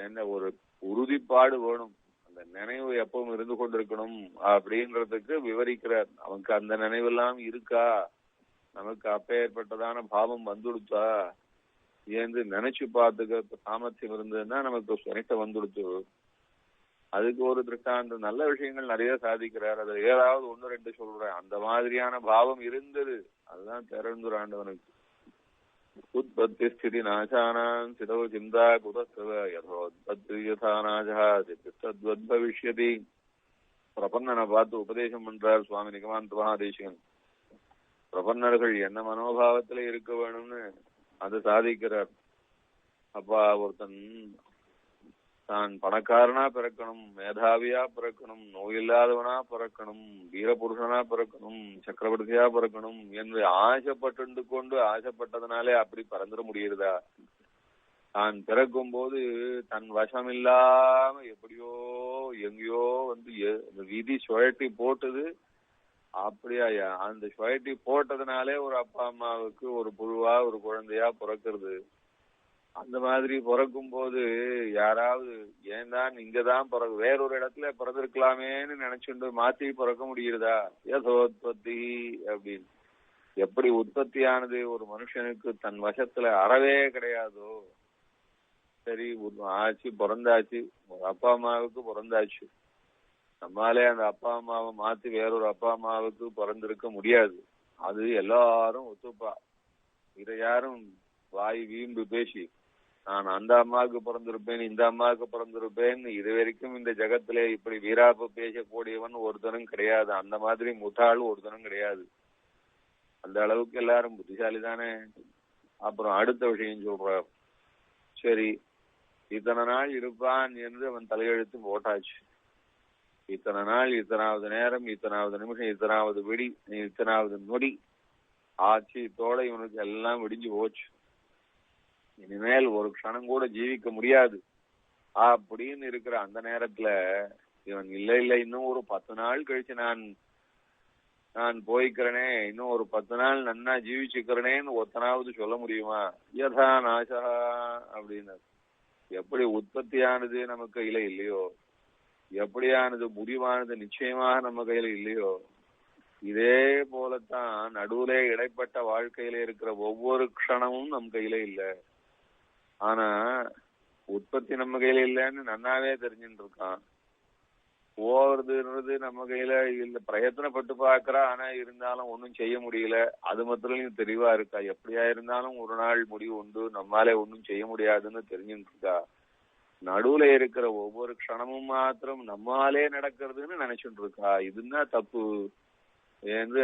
Speaker 3: என்ன ஒரு உறுதிப்பாடு வேணும். அந்த நினைவு எப்பவும் இருந்து கொண்டிருக்கணும் அப்படின்றதுக்கு விவரிக்கிறார். அவனுக்கு அந்த நினைவெல்லாம் இருக்கா, நமக்கு அப்பேற்பட்டதான பாவம் வந்துடுச்சா ஏந்து நினைச்சு பார்த்துக்க சாமர்த்தியம் இருந்ததுன்னா நமக்கு சுனிட்ட வந்துடுச்சு. அதுக்கு ஒரு திருஷ்டாந்தம் நல்ல விஷயங்கள் நிறைய சாதிக்கிறார். அதுல ஏதாவது ஒண்ணு ரெண்டு சொல்றேன். அந்த மாதிரியான பாவம் இருந்தது. அதுதான் திறந்துராண்டவனுக்கு. உற்பத்தி ஸ்திதி நாசானாம் சிதோ சிந்தா குதஸ்தவ யதோத்பத்தி யதா நாசா சித்தத்வத் பவிஷ்யதி. பிரபன்னனை பார்த்து உபதேசம் பண்றார் சுவாமி நிகமாந்த மகாதேசிகன். பிரபன்னர்கள் என்ன மனோபாவத்துல இருக்க வேணும்னு அது சாதிக்கிறார். அப்பா ஒருத்தன் தான் பணக்காரனா பிறக்கணும், மேதாவியா பிறக்கணும், நோயில்லாதவனா பிறக்கணும், வீரபுருஷனா பிறக்கணும், சக்கரவர்த்தியா பிறக்கணும் என்று ஆசைப்பட்டு கொண்டு ஆசைப்பட்டதுனாலே அப்படி பறந்துட முடியுதா? தான் பிறக்கும் போது தன் வசம் இல்லாம எப்படியோ எங்கேயோ விதி சுழட்டி போட்டது. அப்படியா அந்த சுழட்டி போட்டதுனாலே ஒரு அப்பா அம்மாவுக்கு ஒரு புழுவா ஒரு குழந்தையா பிறக்கிறது. அந்த மாதிரி பிறக்கும் போது யாராவது ஏன் தான் இங்கதான் வேறொரு இடத்துல பிறந்திருக்கலாமேன்னு நினைச்சுட்டு மாத்தி பிறக்க முடியுதா? யதோத்பத்தி அப்படின்னு எப்படி உற்பத்தியானது ஒரு மனுஷனுக்கு தன் வசத்துல அறவே கிடையாதோ. சரி ஆச்சு, பிறந்தாச்சு, ஒரு அப்பா அம்மாவுக்கு பிறந்தாச்சு. நம்மாலே அந்த அப்பா அம்மாவை மாத்தி வேறொரு அப்பா அம்மாவுக்கு பிறந்திருக்க முடியாது. அது எல்லாரும் ஒத்துப்பா. இதை யாரும் வாய் வீம்பு பேசி நான் அந்த அம்மாவுக்கு பிறந்திருப்பேன் இந்த அம்மாவுக்கு பிறந்திருப்பேன் இது வரைக்கும் இந்த ஜகத்திலே இப்படி வீராப்பு பேசக்கூடியவன் ஒருத்தனும் கிடையாது. அந்த மாதிரி முட்டாள் ஒருத்தனும் கிடையாது. அந்த அளவுக்கு எல்லாரும் புத்திசாலி தானே. அப்புறம் அடுத்த விஷயம் சொல்றார். சரி, இத்தனை நாள் இருப்பான் என்று அவன் தலையெழுத்து போட்டாச்சு. இத்தனை நாள், இத்தனாவது நேரம், இத்தனாவது நிமிஷம், இத்தனாவது விடி, இத்தனாவது நொடி ஆட்சி இதோட இவனுக்கு எல்லாம் விடிஞ்சு போச்சு. இனிமேல் ஒரு க்ஷணம் கூட ஜீவிக்க முடியாது அப்படின்னு இருக்கிற அந்த நேரத்துல இவன் இல்ல இன்னும் ஒரு 10 நாள் கழிச்சு நான் போய்க்கிறனே, இன்னும் ஒரு 10 நாள் நன்னா ஜீவிச்சுக்கிறனேன்னு ஒத்தனாவது சொல்ல முடியுமா? யதா நாசா அப்படின்னு. எப்படி உற்பத்தியானது நம்ம கையில இல்லையோ, எப்படியானது முடிவானது நிச்சயமாக நம்ம கையில இல்லையோ, இதே போலத்தான் நடுவுல இடைப்பட்ட வாழ்க்கையில இருக்கிற ஒவ்வொரு க்ஷணமும் நம் கையில இல்ல. ஆனா உற்பத்தி நம்ம கையில இல்லைன்னு நன்னாவே தெரிஞ்சுட்டு இருக்கான். போறதுன்றது நம்ம கையில இல்ல, பிரயத்தனப்பட்டு பாக்குறா. ஆனா இருந்தாலும் ஒன்னும் செய்ய முடியல. அது மாத்திரம் தெளிவா இருக்கா. எப்படியா இருந்தாலும் ஒரு நாள் முடிவு உண்டு, நம்மாலே ஒன்னும் செய்ய முடியாதுன்னு தெரிஞ்சுட்டு இருக்கா. நடுவுல இருக்கிற ஒவ்வொரு க்ஷணமும் மாத்திரம் நம்மாலே நடக்கிறதுன்னு நினைச்சுட்டு இருக்கா. இதுதான் தப்பு என்று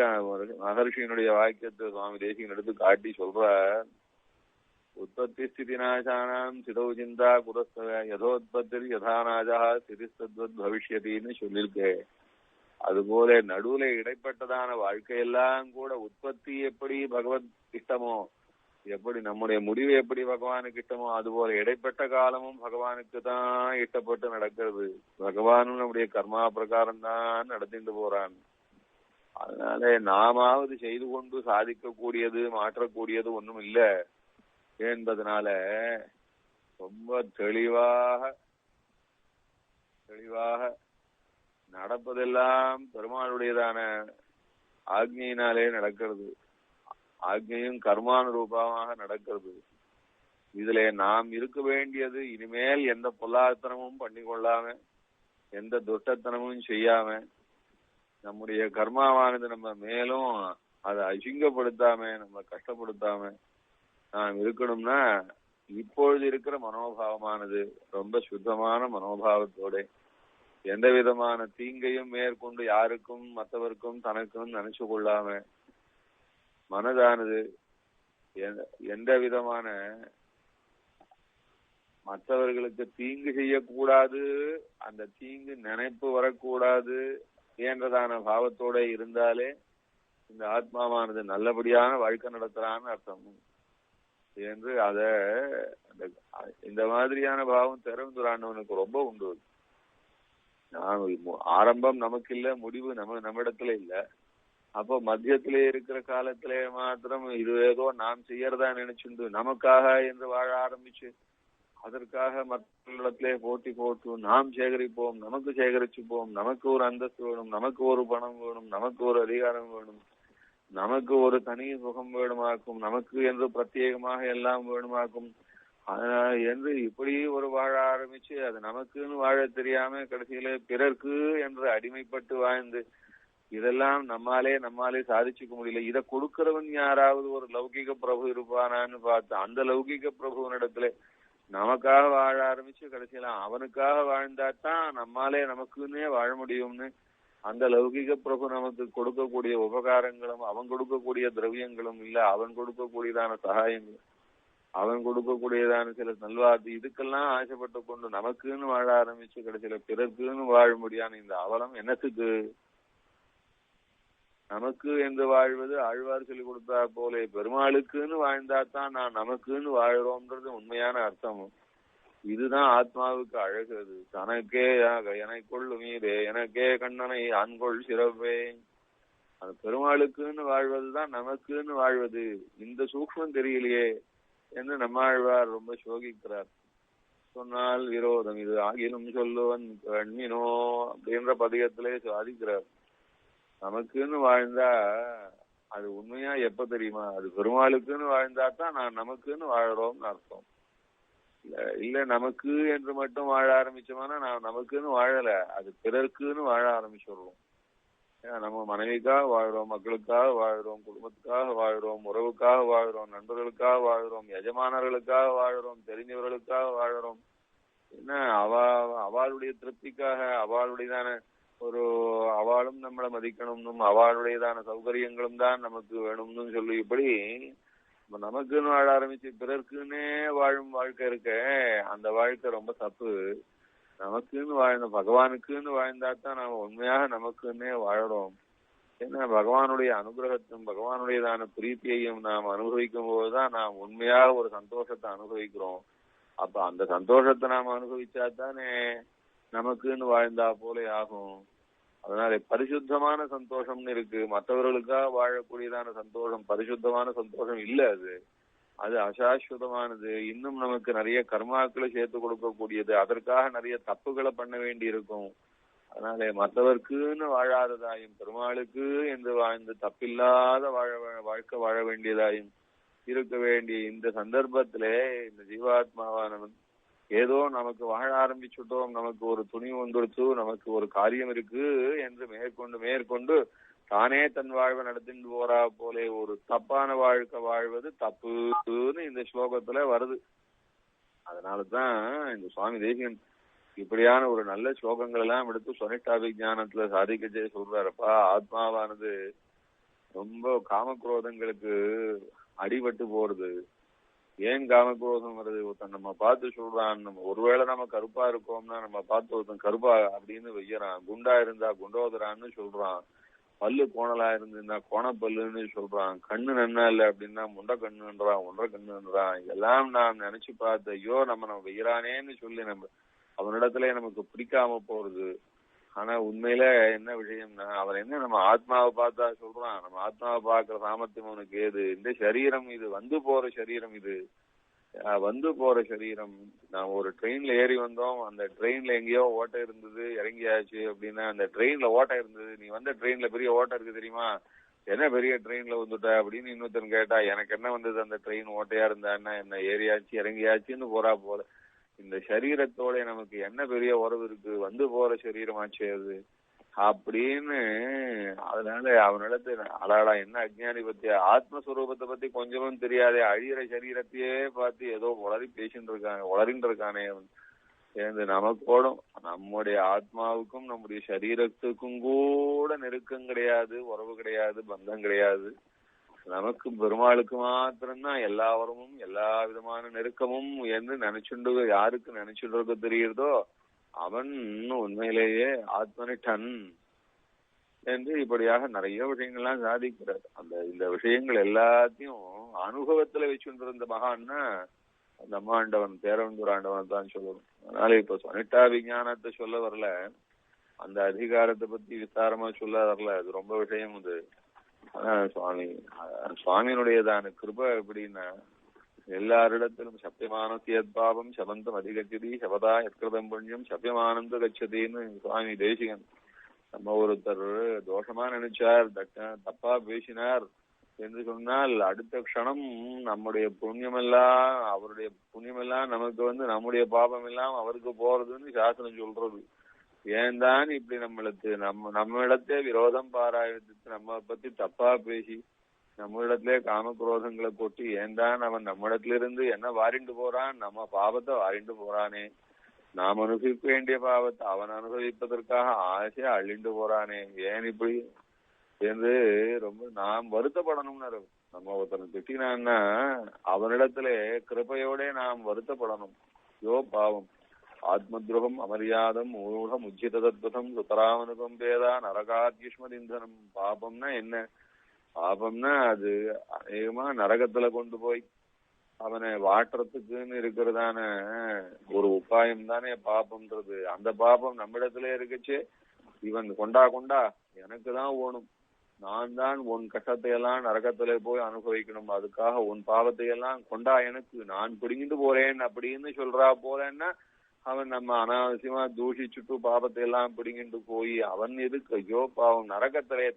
Speaker 3: மகர்ஷியினுடைய வாக்கியத்தை சுவாமி தேசிகன் எடுத்து காட்டி சொல்ற. உற்பத்தி ஸ்திதி நாசானாம் சிதோ சிந்தா குதஸ்தவ யதோத்பத்தி யதாநாஜா சிதிஸ்தத்வத் பவிஷ்யத்தின்னு சொல்லியிருக்கே. அதுபோல நடுவுல இடைப்பட்டதான வாழ்க்கையெல்லாம் கூட உற்பத்தி எப்படி பகவத் இஷ்டமோ, எப்படி நம்முடைய முடிவு எப்படி பகவானுக்கு இஷ்டமோ, அதுபோல இடைப்பட்ட காலமும் பகவானுக்கு தான் இஷ்டப்பட்டு நடக்கிறது. பகவானும் நம்முடைய கர்மா பிரகாரம் தான் நடத்திட்டு போறான். அதனால நாமாவது செய்து கொண்டு சாதிக்க கூடியது மாற்றக்கூடியது ஒண்ணும் இல்ல என்பதனால ரொம்ப தெளிவாக நடப்பதெல்லாம் பெருமாளுடையதான ஆக்ஞையினாலே நடக்கிறது. ஆக்ஞையும் கர்மானுரூபமாக நடக்கிறது. இதுல நாம் இருக்க வேண்டியது இனிமேல் எந்த பொல்லாத்தனமும் பண்ணி கொள்ளாம, எந்த துஷ்டத்தனமும் செய்யாம, நம்முடைய கர்மாவானது நம்ம மேலும் அதை அசிங்கப்படுத்தாம, நம்ம கஷ்டப்படுத்தாம நாம் இருக்கணும்னா இப்பொழுது இருக்கிற மனோபாவமானது ரொம்ப சுத்தமான மனோபாவத்தோட, எந்த விதமான தீங்கையும் மேற்கொண்டு யாருக்கும் மற்றவருக்கும் தனக்கும் நினைச்சு கொள்ளாம, மனதானது எந்த விதமான மற்றவர்களுக்கு தீங்கு செய்யக்கூடாது, அந்த தீங்கு நினைப்பு வரக்கூடாது என்றதான பாவத்தோட இருந்தாலே இந்த ஆத்மாவானது நல்லபடியான வாழ்க்கை நடத்துறான்னு அர்த்தம் என்று அத இந்த மாதிரியான பாவம் திறந்துராண்டவனுக்கு ரொம்ப உண்டு. ஆரம்பம் நமக்கு இல்ல, முடிவு நம்மிடத்துல இல்ல. அப்போ மத்தியத்திலே இருக்கிற காலத்திலே மாத்திரம் இது ஏதோ நாம் செய்யறதா நினைச்சுண்டு நமக்காக என்று வாழ ஆரம்பிச்சு, அதற்காக மற்றவர்களிடத்திலே போட்டி போட்டு நாம் சேகரிப்போம், நமக்கு சேகரிச்சுப்போம், நமக்கு ஒரு அந்தஸ்து வேணும், நமக்கு ஒரு பணம் வேணும், நமக்கு ஒரு அதிகாரம் வேணும், நமக்கு ஒரு தனி சுகம் வேணுமாக்கும், நமக்கு என்று பிரத்யேகமாக எல்லாம் வேணுமாக்கும் என்று இப்படி ஒரு வாழ ஆரம்பிச்சு, அது நமக்குன்னு வாழ தெரியாம கடைசியில பிறர்க்கு என்று அடிமைப்பட்டு வாழ்ந்து இதெல்லாம் நம்மாலே சாதிச்சுக்க முடியல. இதை கொடுக்கிறவன் யாராவது ஒரு லௌகிக பிரபு இருப்பானான்னு பார்த்தா, அந்த லௌகிக பிரபுவனிடத்துல நமக்காக வாழ ஆரம்பிச்சு கடைசியில அவனுக்காக வாழ்ந்தாத்தான் நமக்குன்னே வாழ முடியும்னு அந்த லௌகிக பிரபு நமக்கு கொடுக்கக்கூடிய உபகாரங்களும், அவன் கொடுக்கக்கூடிய திரவியங்களும் இல்ல, அவன் கொடுக்கக்கூடியதான சகாயங்களும், அவன் கொடுக்கக்கூடியதான சில நல்வாதி, இதுக்கெல்லாம் ஆசைப்பட்டு கொண்டு நமக்குன்னு வாழ ஆரம்பிச்சு கடைசியில பிறர்க்குன்னு வாழ முடியாத இந்த அவலம் என்னத்துக்கு? நமக்கு என்று வாழ்வது ஆழ்வார் சொல்லி கொடுத்தா போலே பெருமாளுக்குன்னு வாழ்ந்தாத்தான் நான் நமக்குன்னு வாழ்றோம்ன்றது உண்மையான அர்த்தம். இதுதான் ஆத்மாவுக்கு அழகு. அது தனக்கே எனக்குள் மீதே எனக்கே கண்ணனை ஆண்கொள் சிறப்பே. அந்த பெருமாளுக்குன்னு வாழ்வதுதான் நமக்குன்னு வாழ்வது. இந்த சூக்ஷ்மம் தெரியலையே என்று நம்மாழ்வார் ரொம்ப சோகிக்கிறார். சொன்னால் விரோதம் இது ஆகிலும் சொல்லுவன் கண்ணினோ அப்படின்ற பதிகத்திலே சாதிக்கிறார். நமக்குன்னு வாழ்ந்தா அது உண்மையா எப்ப தெரியுமா? அது பெருமாளுக்குன்னு வாழ்ந்தாதான் நான் நமக்குன்னு வாழறோம்னு அர்த்தம். இல்ல நமக்கு என்று மட்டும் வாழ ஆரம்பிச்சோம்னா நான் நமக்குன்னு வாழல, அது பிறருக்குன்னு வாழ ஆரம்பிச்சிடுறோம். நம்ம மனைவிக்காக வாழ்றோம், மக்களுக்காக வாழ்றோம், குடும்பத்துக்காக வாழ்றோம், உறவுக்காக வாழ்றோம், நண்பர்களுக்காக வாழ்றோம், எஜமானர்களுக்காக வாழ்றோம், தெரிஞ்சவர்களுக்காக வாழ்றோம். என்ன அவளுடைய திருப்திக்காக, அவளுடையதான ஒரு அவளும் நம்மளை மதிக்கணும்னும் அவளுடையதான சௌகரியங்களும் தான் நமக்கு வேணும்னு சொல்லி இப்படி நமக்குன்னு வாழ ஆரம்பிச்சு பிறர்க்குன்னே வாழும் வாழ்க்கை இருக்க, அந்த வாழ்க்கை ரொம்ப தப்பு. நமக்குன்னு வாழ்ந்த பகவானுக்குன்னு வாழ்ந்தாத்தான் நாம உண்மையாக நமக்குன்னே வாழறோம். ஏன்னா பகவானுடைய அனுகிரகத்தையும் பகவானுடையதான பிரீத்தியையும் நாம் அனுபவிக்கும் போதுதான் நாம் உண்மையாக ஒரு சந்தோஷத்தை அனுபவிக்கிறோம். அப்ப அந்த சந்தோஷத்தை நாம் அனுபவிச்சாத்தானே நமக்குன்னு வாழ்ந்தா போலே ஆகும். அதனால பரிசுத்தமான சந்தோஷம்னு இருக்கு, மற்றவர்களுக்காக வாழக்கூடியதான சந்தோஷம் பரிசுத்தமான சந்தோஷம் இல்ல. அது அசாஸ்வதமானது. இன்னும் நமக்கு நிறைய கர்மாக்களை சேர்த்து கொடுக்கக்கூடியது. அதற்காக நிறைய தப்புகளை பண்ண வேண்டி இருக்கும். அதனால மற்றவர்க்குன்னு வாழாததாயும் பெருமாளுக்கு என்று வாழ்ந்து தப்பில்லாத வாழ்க்கை வாழ வேண்டியதாயும் இருக்க வேண்டிய இந்த சந்தர்ப்பத்திலே இந்த ஜீவாத்மாவானவன் ஏதோ நமக்கு வாழ ஆரம்பிச்சுட்டோம், நமக்கு ஒரு துணி வந்துடுச்சு, நமக்கு ஒரு காரியம் இருக்கு என்று மேற்கொண்டு தானே தன் வாழ்வை நடத்திட்டு போறா போலே ஒரு தப்பான வாழ்க்கை வாழ்வது தப்புன்னு இந்த ஸ்லோகத்துல வருது. அதனாலதான் இந்த சுவாமி தேசிகன் இப்படியான ஒரு நல்ல ஸ்லோகங்கள் எல்லாம் எடுத்து சொனிட்டாபிஞானத்துல சாதிக்கச்சே சொல்றாருப்பா. ஆத்மாவானது ரொம்ப காமக்ரோதங்களுக்கு அடிபட்டு போறது. ஏன் காமக்ரோதம் வருது? ஒருத்தன் நம்ம பார்த்து சொல்றான், நம்ம ஒருவேளை நம்ம கருப்பா இருக்கோம்னா நம்ம பார்த்து ஒருத்தன் கருப்பா அப்படின்னு வைக்கிறான், குண்டா இருந்தா குண்டோதரான்னு சொல்றான், பல்லு கோணலா இருந்துன்னா கோணப்பல்லுன்னு சொல்றான், கண்ணு நன்னா இல்லை அப்படின்னா முண்டை கண்ணுன்றான், ஒன்றரை கண்ணுன்றான். இதெல்லாம் நான் நினைச்சு பார்த்து ஐயோ நம்ம வைக்கிறானேன்னு சொல்லி நம்ம அவனிடத்துல நமக்கு பிடிக்காம போறது. ஆனா உண்மையில என்ன விஷயம்னா அவன் என்ன நம்ம ஆத்மாவை பார்த்தா சொல்றான், நம்ம ஆத்மாவை பார்க்கிற சாமர்த்தியம் அவனுக்கு ஏது? இந்த சரீரம் இது வந்து போற சரீரம், இது வந்து போற சரீரம். நான் ஒரு ட்ரெயின்ல ஏறி வந்தோம், அந்த ட்ரெயின்ல எங்கேயோ ஓட்டை இருந்தது, இறங்கியாச்சு அப்படின்னா அந்த ட்ரெயின்ல ஓட்டை இருந்தது. நீ வந்த ட்ரெயின்ல பெரிய ஓட்டை இருக்கு தெரியுமா? என்ன பெரிய ட்ரெயின்ல வந்துட்டா அப்படின்னு இன்னொருத்தன் கேட்டா, எனக்கு என்ன வந்தது, அந்த ட்ரெயின் ஓட்டையா இருந்தான்னா என்ன, ஏறியாச்சு இறங்கியாச்சுன்னு போறா போல. இந்த சரீரத்தோட நமக்கு என்ன பெரிய உறவு இருக்கு, வந்து போற சரீரமாச்சு அது அப்படின்னு. அதனால அவனிடத்து அடாடா என்ன அஜ்ஞானி பத்தி, ஆத்மஸ்வரூபத்தை பத்தி கொஞ்சமும் தெரியாதே, அழியிற சரீரத்தையே பார்த்து ஏதோ உளறின்னு இருக்கானே அவன் சேர்ந்து நமக்கோடும். நம்முடைய ஆத்மாவுக்கும் நம்முடைய சரீரத்துக்கும் கூட நெருக்கம் கிடையாது, உறவு கிடையாது, பந்தம் கிடையாது. நமக்கு பெருமாளுக்கு மாத்திரம்தான் எல்லா உறவும் எல்லா விதமான நெருக்கமும் என்று நினைச்சுண்டு யாருக்கு நினைச்சுட்டு தெரியுறதோ அவன் உண்மையிலேயே ஆத்மனிட்டன் என்று இப்படியாக நிறைய விஷயங்கள்லாம் சாதிக்கிறார். இந்த விஷயங்கள் எல்லாத்தையும் அனுபவத்துல வச்சுட்டு இருந்த மகான்னா அந்த அம்மாண்டவன் பேரவந்தூராண்டவன் தான் சொல்லணும். அதனால இப்ப சொனிட்டா விஞ்ஞானத்தை சொல்ல வரல, அந்த அதிகாரத்தை பத்தி விஸ்தாரமா சொல்ல வரல, அது ரொம்ப விஷயம். அது சுவாமியினுடையதான கிருபை எப்படின்னா, எல்லாரிடத்திலும் சத்தியமானசியத் பாவம் சபந்தம் அதிகச்சதி சபதா எத்கிருதம் புண்ணியம் சத்தியமானந்த கச்சதின்னு சுவாமி தேசிகன். நம்ம ஒருத்தர் தோஷமா நினைச்சார், தப்பா பேசினார் என்று சொன்னால் அடுத்த க்ஷணம் நம்முடைய புண்ணியமெல்லாம் அவருடைய புண்ணியமெல்லாம் நமக்கு நம்முடைய பாபம் எல்லாம் அவருக்கு போறதுன்னு சாஸ்திரம் சொல்றது. ஏன் தான் இப்படி நம்மிடத்தே விரோதம் பாராயத்து நம்ம பத்தி தப்பா பேசி நம்மளிடத்திலே காமக்ரோதங்களை கொட்டி ஏன் தான் அவன் நம்மிடத்திலிருந்து என்ன வாரிண்டு போறான், நம்ம பாவத்தை வாரிண்டு போறானே, நாம் அனுபவிக்க வேண்டிய பாவத்தை அவன் அனுபவிப்பதற்காக ஆசையா அள்ளிண்டு போறானே, ஏன் இப்படி என்று ரொம்ப நாம் வருத்தப்படணும்னு. நம்ம ஒருத்தனை திட்டினான்னா அவனிடத்துல கிருபையோட நாம் வருத்தப்படணும். யோ பாவம் ஆத்மத்ரோகம் அமரியாதம் ஊகம் உச்சிதத்வதம் சுத்தராமனுகம்பேதா நரகாத்யுஷ்மதிந்தனம். பாபம்னா என்ன, பாபம்னா அது அநேகமா நரகத்துல கொண்டு போய் அவனை வாட்டுறதுக்குன்னு இருக்கிறதான ஒரு உபாயம் தானே பாபம்ன்றது. அந்த பாபம் நம்மிடத்துல இருக்குச்சு, இவன் கொண்டா எனக்கு தான் ஓணும், நான் தான் உன் கஷ்டத்தை எல்லாம் நரகத்துல போய் அனுபவிக்கணும், அதுக்காக உன் பாவத்தை எல்லாம் கொண்டா எனக்கு நான் பிடிங்கிட்டு போறேன் அப்படின்னு சொல்றா போறேன்னா அவன் நம்ம அனாவசியமா தூஷிச்சுட்டு பாபத்தை எல்லாம் பிடிங்கிட்டு போய் அவன் எதுக்கு, ஐயோ பாவம் நரகத்திலே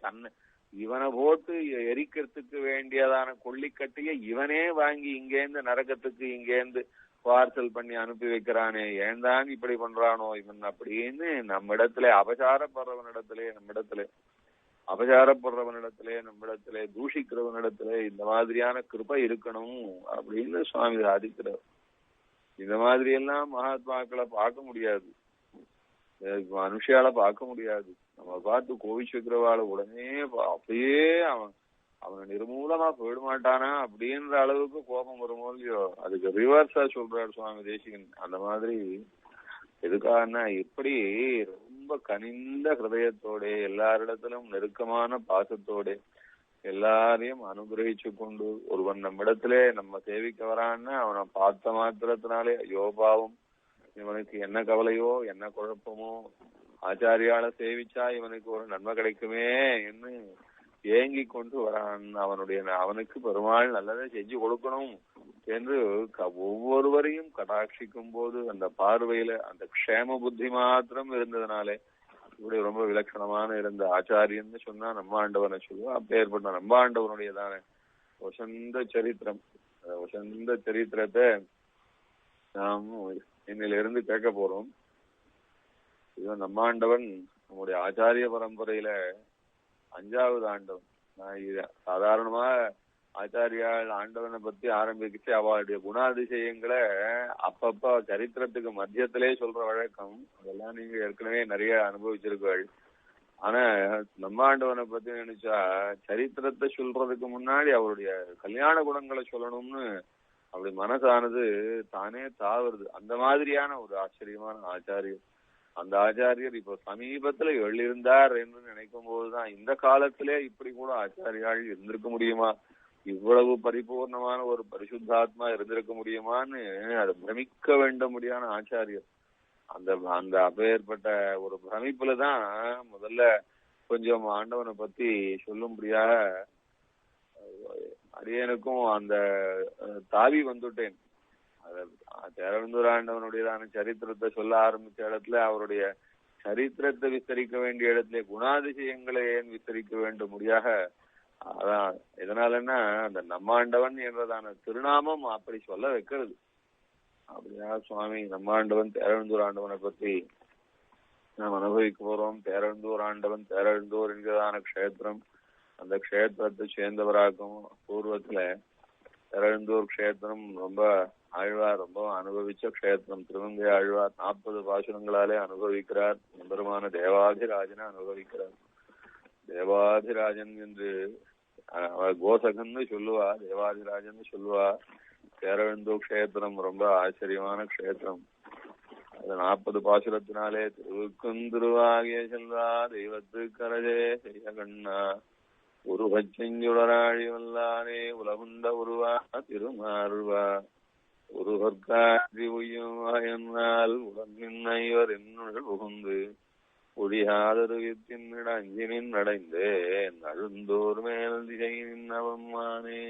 Speaker 3: இவனை போட்டு எரிக்கிறதுக்கு வேண்டியதான கொள்ளிக்கட்டிய இவனே வாங்கி இங்கேருந்து நரகத்துக்கு இங்கேருந்து பார்சல் பண்ணி அனுப்பி வைக்கிறானே, ஏன் தான் இப்படி பண்றானோ இவன் அப்படின்னு நம்மிடத்திலே நம்மிடத்திலே தூஷிக்கிறவனிடத்திலே இந்த மாதிரியான கிருபை இருக்கணும் அப்படின்னு சுவாமி சாதிக்கிறார். இந்த மாதிரி எல்லாம் மகாத்மாக்களை பார்க்க முடியாது, மனுஷால பார்க்க முடியாது. நம்ம பார்த்து கோவிச்சு வைக்கிறவாள் உடனே அப்படியே அவனை நிர்மூலமா போயிட மாட்டானா அப்படின்ற அளவுக்கு கோபம் வருமோ இல்லையோ, அதுக்கு ரிவர்ஸா சொல்றாரு சுவாமி தேசிகன். அந்த மாதிரி எதுக்காகனா இப்படி ரொம்ப கனிந்த ஹிருதயத்தோட எல்லாரிடத்திலும் நெருக்கமான பாசத்தோட எல்லாரையும் அனுகிரகிச்சு கொண்டு ஒருவன் நம்மிடத்திலே நம்ம சேவிக்க வரான்னு அவனை பார்த்த மாத்திரத்தினாலே ஐயோ பாவம் இவனுக்கு என்ன கவலையோ என்ன குழப்பமோ, ஆச்சாரியால சேவிச்சா இவனுக்கு ஒரு நன்மை கிடைக்குமே என்று ஏங்கி கொண்டு வரான். அவனுக்கு பெருமாள் நல்லதை செஞ்சு கொடுக்கணும் என்று ஒவ்வொருவரையும் கடாட்சிக்கும் போது அந்த பார்வையில அந்த க்ஷேம புத்தி மாத்திரம் இருந்ததுனாலே இப்படி ரொம்ப விலட்சணமான இருந்த ஆச்சாரியன்னு சொன்னா நம்ம ஆண்டவனை சொல்லுவோம். அப்பேற்பட்ட நம்ம ஆண்டவனுடையதான வசந்த சரித்திரம், வசந்த சரித்திரத்தை நாம் இன்னிலிருந்து கேட்க போறோம். இது நம்ம ஆண்டவன் நம்முடைய ஆச்சாரிய பரம்பரையில 5வது ஆண்டவன். சாதாரணமா ஆச்சாரியால் ஆண்டவனை பத்தி ஆரம்பிச்சு அவளுடைய குணாதிசயங்களை அப்பப்ப சரித்திரத்துக்கு மத்தியத்திலே சொல்ற வழக்கம், அதெல்லாம் நீங்க ஏற்கனவே நிறைய அனுபவிச்சிருக்கீர்கள். ஆனா நம்ம ஆண்டவனை பத்தி நினைச்சா சரித்திரத்தை சொல்றதுக்கு முன்னாடி அவருடைய கல்யாண குணங்களை சொல்லணும்னு அப்படி மனசானது தானே தாவருது. அந்த மாதிரியான ஒரு ஆச்சரியமான ஆச்சாரியர். அந்த ஆச்சாரியர் இப்போ சமீபத்துல எழுந்தார் என்று நினைக்கும் போதுதான் இந்த காலத்திலே இப்படி கூட ஆச்சாரியால் இருந்திருக்க முடியுமா, இவ்வளவு பரிபூர்ணமான ஒரு பரிசுத்தாத்மா இருந்திருக்க முடியுமான்னு அதை பிரமிக்க வேண்டும்படியான ஆச்சாரியர். அந்த அப்பேற்பட்ட ஒரு பிரமிப்புலதான் முதல்ல கொஞ்சம் ஆண்டவனை பத்தி சொல்லும்படியாக அடியனுக்கும் அந்த தாவி வந்துட்டேன். தேரவந்தூர் ஆண்டவனுடையதான சரித்திரத்தை சொல்ல ஆரம்பிச்ச இடத்துல அவருடைய சரித்திரத்தை விஸ்தரிக்க வேண்டிய இடத்துல குணாதிசயங்களை ஏன் விஸ்தரிக்க வேண்டும்படியாக அதான் எதனாலன்னா அந்த நம்மாண்டவன் என்றதான திருநாமம் அப்படி சொல்ல வைக்கிறது. அப்படியா சுவாமி நம்மாண்டவன் தேரழுந்தூர் ஆண்டவனை பற்றி நாம் அனுபவிக்க போறோம். தேரழுந்தூர் ஆண்டவன் தேரழுந்தூர் என்கிறதான க்ஷேத்திரம், அந்த க்ஷேத்திரத்தை சேர்ந்தவராக்கும். பூர்வத்துல தேரழுந்தூர் க்ஷேத்திரம் ரொம்ப ஆழ்வார் ரொம்ப அனுபவிச்ச க்ஷேத்திரம். திருவங்கை ஆழ்வார் 40 பாசுரங்களாலே அனுபவிக்கிறார். எம்பெருமான தேவாதிராஜனை அனுபவிக்கிறார். தேவாதிராஜன் என்று கோசகன்னு சொல்லுவா, தேவாதிராஜன் சொல்லுவா. தேரழுந்தூர் க்ஷேத்திரம் ரொம்ப ஆச்சரியமான க்ஷேத்திரம். அது 40 பாசுரத்தினாலே திருவுக்கும் திருவாகிய செல்வா தெய்வத்து கரஜே செய்ய கண்ணா ஒரு பச்செஞ்சுடராழி வல்லானே உலகுண்ட உருவா திருமாறுவா ஒரு சொற்காட்சி உய்யுமாயனால் உலகின் ஐவர் என்னுள் புகுந்து ஒழியாதருவித்தின் அஞ்சினின் அடைந்தேன் அழுந்தோர் மேல் திசை நின்னவம்மானே.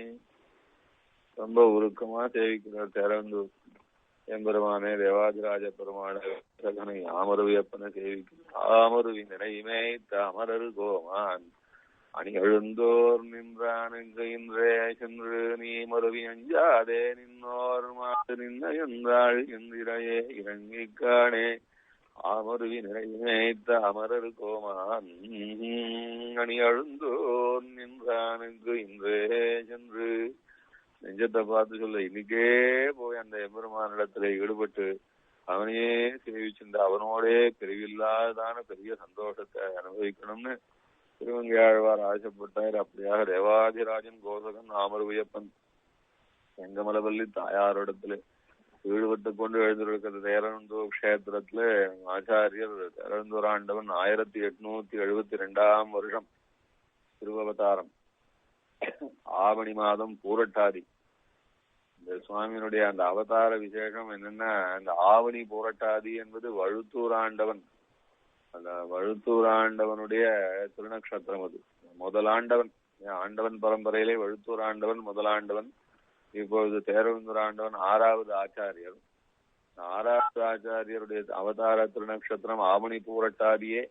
Speaker 3: ரொம்ப உருக்கமா சேவிக்கிறார் தேரழுந்தூர் எம்பெருமானே. தேவாதிராஜ பெருமானை ஆமருவியப்பனை சேவிக்கிறார். ஆமருவி நினைமே தாமரரு கோமான் அணி எழுந்தோர் நின்றானுங்க இன்றே சென்று நீ மருவி அஞ்சாதே நின்னோர் மாறு நின்ன என்றாள் எந்திரையே இறங்கிக்கானே ஆமருவி நிறைமேத்த அமரரு கோமான் அணி எழுந்தோர் நின்றானுங்க இன்றே சென்று. நெஞ்சத்தை பார்த்து சொல்ல இன்னைக்கே போய் அந்த எம்பெருமானிடத்துல ஈடுபட்டு அவனையே சேவிச்சுண்டு அவனோடே பிரிவில்லாதான பெரிய சந்தோஷத்தை அனுபவிக்கணும்னு திருவங்கையாழ்வார் ஆசைப்பட்டார். அப்படியாக தேவாதிராஜன் கோசகன் ஆமருவியப்பன் செங்கமலவல்லி தாயாரிடத்துல ஈடுபட்டு கொண்டு எழுந்திருக்கிறது. தேரழுந்தூர் க்ஷேத்திரத்துல ஆச்சாரியர் தேரழுந்தூர் ஆண்டவன் 1872 வருஷம் திருவவதாரம். ஆவணி மாதம் பூரட்டாதி. இந்த சுவாமியினுடைய அந்த அவதார விசேஷம் என்னன்னா, அந்த ஆவணி பூரட்டாதி என்பது வழுத்தூர் ஆண்டவன், அந்த வழுத்தூர் ஆண்டவனுடைய திருநக்ஷத்திரம். அது முதலாண்டவன். ஆண்டவன் பரம்பரையிலே வழுத்தூர் ஆண்டவன் முதலாண்டவன். இப்பொழுது தேரழுந்தூர் ஆண்டவன் 6வது ஆச்சாரியர். 6வது ஆச்சாரியருடைய அவதார திருநக்ஷத்திரம் ஆவணி பூரட்டாதியே.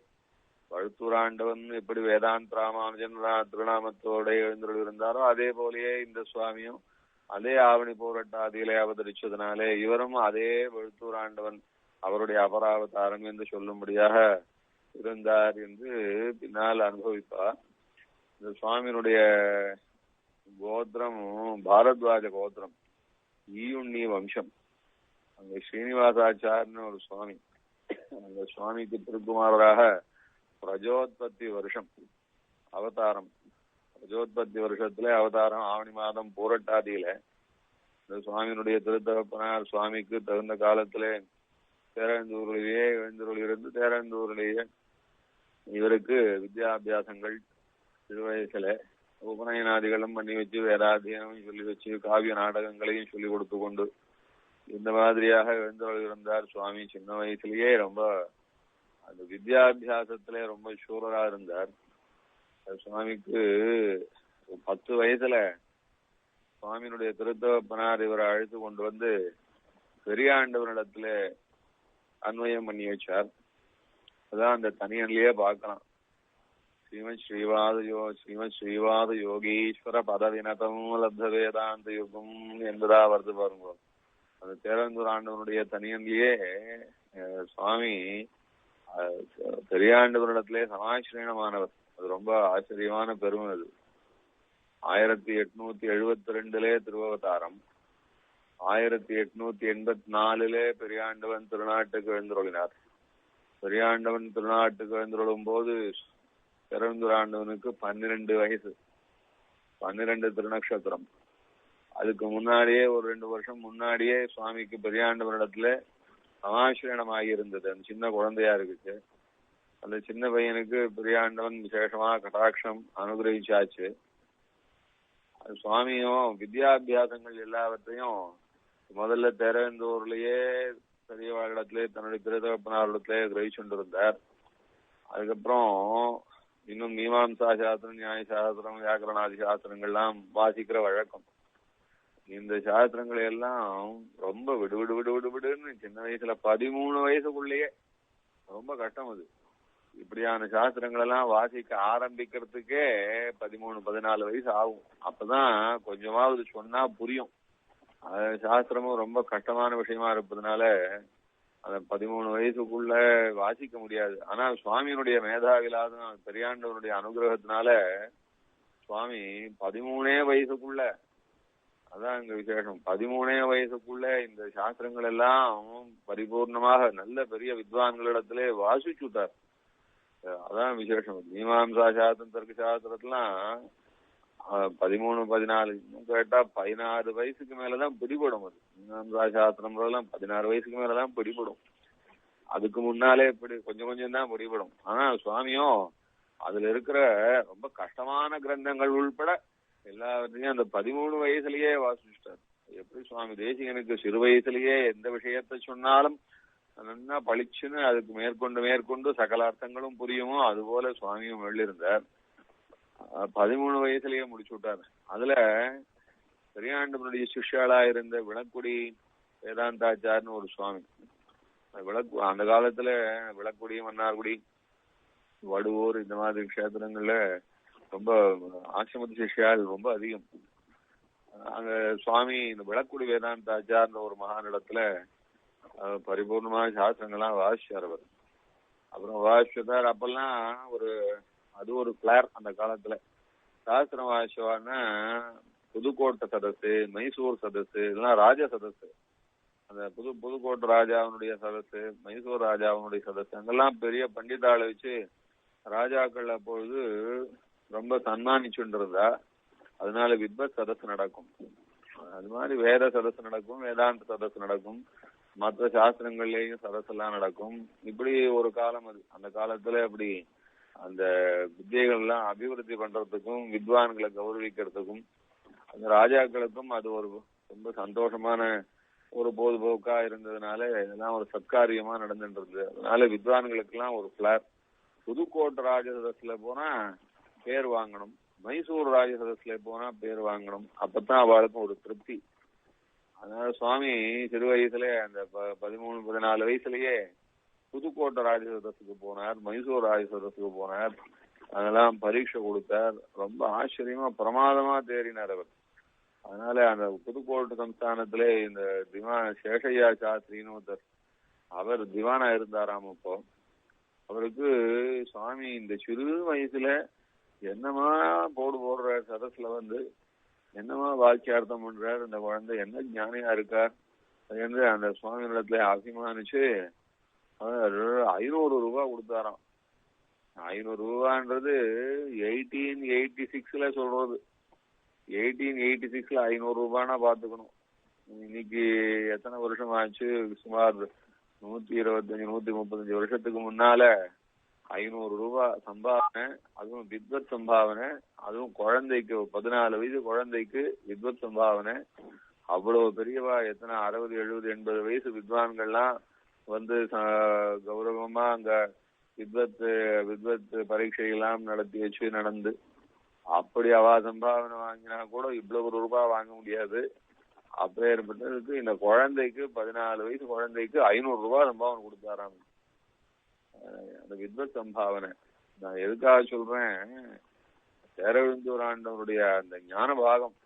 Speaker 3: வழுத்தூராண்டவன் எப்படி வேதாந்த ராமானுஜன் திருநாமத்தோட எழுந்தருள் இருந்தாரோ அதே போலயே இந்த சுவாமியும் அதே ஆவணி பூரட்டாதியிலே அவதரிச்சதுனாலே இவரும் அதே வழுத்தூராண்டவன் அவருடைய அபராவதாரம் என்று சொல்லும்படியாக இருந்தார் என்று பின்னால் அனுபவிப்பார். இந்த சுவாமியினுடைய கோத்திரம் பாரத்வாஜ கோத்திரம், ஈயுண்ணி வம்சம். அங்க ஸ்ரீனிவாசாச்சார்னு ஒரு சுவாமி, அந்த சுவாமிக்கு திருக்குமாரராக பிரஜோத்பத்தி வருஷம் அவதாரம். பிரஜோத்பத்தி வருஷத்துல அவதாரம் ஆவணி மாதம் பூரட்டாதியில. இந்த சுவாமியினுடைய திருத்தகப்பனார் சுவாமிக்கு தகுந்த காலத்திலே தேரழுந்தூரிலேயே எழுந்தருள் இருந்து தேரழுந்தூரிலேயே இவருக்கு வித்யாபியாசங்கள் சிறு வயசுல உபநயனாதிகளும் பண்ணி வச்சு வேதாத்தியனம் சொல்லி வச்சு காவிய நாடகங்களையும் சொல்லி கொடுத்து கொண்டு இந்த மாதிரியாக எழுந்தருள் இருந்தார் சுவாமி. சின்ன வயசுலயே ரொம்ப அந்த வித்யாபியாசத்துல ரொம்ப சூரரா இருந்தார். சுவாமிக்கு 10 வயசுல சுவாமியினுடைய திருத்தகப்பனார் இவரை அழைத்து கொண்டு வந்து பெரியாண்டவனிடத்துல அன்வயம் பண்ணி வச்சார். அதான் அந்த தனியன்லயே பார்க்கலாம். ஸ்ரீமத் ஸ்ரீவாத யோகீஸ்வர பதவினதம் லப்த வேதாந்த யுகம் என்பதா வருது பாருங்க. அந்த தேரழுந்தூர் ஆண்டவனுடைய தனியன்லயே சுவாமி பெரியாண்டவரிடத்திலே சமாசிரீனமானவர். அது ரொம்ப ஆச்சரியமான பெருமை. அது 1872 திருவவதாரம். 1884 பெரியாண்டவன் திருநாட்டுக்கு எழுந்தருளினார். பெரியாண்டவன் திருநாட்டுக்கு எழுந்தருளும் போது தேரழுந்தூர் ஆண்டவனுக்கு 12 வயசு, 12 திருநக்ஷத்திரம். அதுக்கு முன்னாடியே ஒரு 2 வருஷம் முன்னாடியே சுவாமிக்கு பெரியாண்டவனிடத்துல சமாசிரணமாகி இருந்தது. அந்த சின்ன குழந்தையா இருக்குச்சு. அந்த சின்ன பையனுக்கு பெரியாண்டவன் விசேஷமா கடாட்சம் அனுகிரகிச்சாச்சு. அது சுவாமியும் வித்யாபியாசங்கள் எல்லாவற்றையும் முதல்ல தேரழுந்தூர்லயே பெரியவாளிடத்திலே தன்னுடைய திருத்தகப்பனாரிடத்திலே கிரகிச்சுண்டிருந்தார். அதுக்கப்புறம் இன்னும் மீமாம்சா சாஸ்திரம், நியாய சாஸ்திரம், வியாக்கரணாதி சாஸ்திரங்கள்லாம் வாசிக்கிற வழக்கம். இந்த சாஸ்திரங்களை எல்லாம் ரொம்ப விடுன்னு சின்ன வயசுல 13 வயசுக்குள்ளேயே ரொம்ப கஷ்டம். அது இப்படியான சாஸ்திரங்கள் எல்லாம் வாசிக்க ஆரம்பிக்கிறதுக்கே 13-14 வயசு ஆகும். அப்பதான் கொஞ்சமாவது சொன்னா புரியும். சாஸ்திரமும் ரொம்ப கஷ்டமான விஷயமா இருப்பதுனால அந்த 13 வயசுக்குள்ள வாசிக்க முடியாது. ஆனா சுவாமியினுடைய மேதாவிலாதும் பெரியாண்டவனுடைய அனுகிரகத்தினால சுவாமி 13 வயசுக்குள்ள, அதான் இங்க விசேஷம், 13 வயசுக்குள்ள இந்த சாஸ்திரங்கள் எல்லாம் பரிபூர்ணமாக நல்ல பெரிய வித்வான்களிடத்திலே வாசிச்சுட்டார். அதான் விசேஷம். மீமாம்சா சாஸ்திரம், தர்க்க சாஸ்திரத்துலாம் 13-14, இன்னும் கேட்டா 16 வயசுக்கு மேலதான் பிடிபடும். அது மீமாம்சா சாஸ்திரம் 16 வயசுக்கு மேலதான் பிடிபடும். அதுக்கு முன்னாலே கொஞ்சம் கொஞ்சம் தான் பிடிபடும். ஆனா சுவாமியோ அதுல இருக்கிற ரொம்ப கஷ்டமான கிரந்தங்கள் உள்பட எல்லாத்தையும் அந்த 13 வயசுலயே வாசிச்சுட்டார். எப்படி சுவாமி தேசிகனுக்கு சிறு வயசுலயே எந்த விஷயத்தை சொன்னாலும் நல்லா பளிச்சுன்னு அதுக்கு மேற்கொண்டு சகல அர்த்தங்களும் புரியுமோ அதுபோல சுவாமியும் எழுதியிருந்தார். 13 வயசுலயே முடிச்சு விட்டார். அதுல பெரியாண்டவனுடைய சிஷ்யாளா இருந்த விளக்குடி வேதாந்தாச்சார்னு ஒரு சுவாமி, அந்த காலத்துல விளக்குடி, மன்னார்குடி, வடுவூர் இந்த மாதிரி கஷேத்திரங்கள்ல ரொம்ப ஆசிரமத்து சிஷ்யால் ரொம்ப அதிகம். அங்க சுவாமி இந்த விளக்குடி வேதாந்தாச்சார்ன்ற ஒரு மகானிடத்துல பரிபூர்ணமான சாஸ்திரங்கள்லாம் வாசிச்சார் அவர். அப்புறம் வாசிச்சார். அப்பெல்லாம் அது ஒரு கிளார் அந்த காலத்துல. சாஸ்திரம் வாசிச்சவான்னா புதுக்கோட்டை சதசு, மைசூர் சதசு, இதெல்லாம் ராஜ சதசு. அந்த புதுக்கோட்டை ராஜாவினுடைய சதசு, மைசூர் ராஜாவினுடைய சதசு, அங்கெல்லாம் பெரிய பண்டிதாளை வச்சு ராஜாக்கள் அப்பொழுது ரொம்ப சன்மானிச்சுருந்தா. அதனால வித்வத் சதசு நடக்கும். அது மாதிரி வேத சதசு நடக்கும், வேதாந்த சதசு நடக்கும், மற்ற சாஸ்திரங்கள்லயும் சதசெல்லாம் நடக்கும். இப்படி ஒரு காலம் அது. அந்த காலத்துல அப்படி அந்த வித்தியைகள் எல்லாம் அபிவிருத்தி பண்றதுக்கும் வித்வான்களை கௌரவிக்கிறதுக்கும் அந்த ராஜாக்களுக்கும் அது ஒரு ரொம்ப சந்தோஷமான ஒரு பொழுதுபோக்கா இருந்ததுனால இதெல்லாம் ஒரு சத்காரியமா நடந்துட்டு இருந்தது. அதனால வித்வான்களுக்கு எல்லாம் ஒரு பிளார். புதுக்கோட்டை ராஜசதஸ்ல போனா பேர் வாங்கணும், மைசூர் ராஜசதஸ்ல போனா பேர் வாங்கணும். அப்பதான் அவளுக்கும் ஒரு திருப்தி. அதனால சுவாமி சிறு வயசுல அந்த 13-14 வயசுலயே புதுக்கோட்டை ராஜசதஸுக்கு போனார், மைசூர் ராஜசதஸுக்கு போனார். அதெல்லாம் பரீட்சை கொடுத்தார். ரொம்ப ஆச்சரியமா பிரமாதமா தேறினார் அவர். அதனால அந்த புதுக்கோட்டை சம்ஸ்தானத்திலே இந்த சேஷையா சாஸ்திரின்னு ஒருத்தர், அவர் திவானா இருந்தாராம். அப்போ அவருக்கு சுவாமி இந்த சிறு வயசுல என்னமா போடுற சதஸ்ல என்னமா வாக்கியார்த்தம் பண்றார் இந்த குழந்தை, என்ன ஞானியா இருக்கார் என்று அந்த சுவாமி இடத்துல அபிமானிச்சு 500 ரூபாய் கொடுத்தாராம். 500 ரூபான்றது 1886 சொல்றது. 1886 500 ரூபான்னா பாத்துக்கணும். இன்னைக்கு எத்தனை வருஷம் ஆச்சு? சுமார் 125-135 வருஷத்துக்கு முன்னால 500 ரூபாய் சம்பாவனை, அதுவும் வித்வத் சம்பாவனை, அதுவும் குழந்தைக்கு 14 வயசு குழந்தைக்கு வித்வத் சம்பாவனை. அவ்வளவு பெரியவா எத்தனை 60, 70, 80 வயசு வித்வான்கள்லாம் கௌரவமா அங்க வித்வத் பரீட்சையெல்லாம் நடத்தி வச்சு நடந்து அப்படி அவா சம்பாவனை வாங்கினா கூட இவ்வளவு ரூபாய் வாங்க முடியாது. அப்பேற்பட்டதுக்கு இந்த குழந்தைக்கு 14 வயசு குழந்தைக்கு 500 ரூபாய் சம்பாவனை கொடுத்தாராம். அந்த வித்வத் சம்பாவனை நான் எதுக்காக சொல்றேன், சேரவிந்தூர் ஆண்டவருடைய அந்த ஞான பாகம்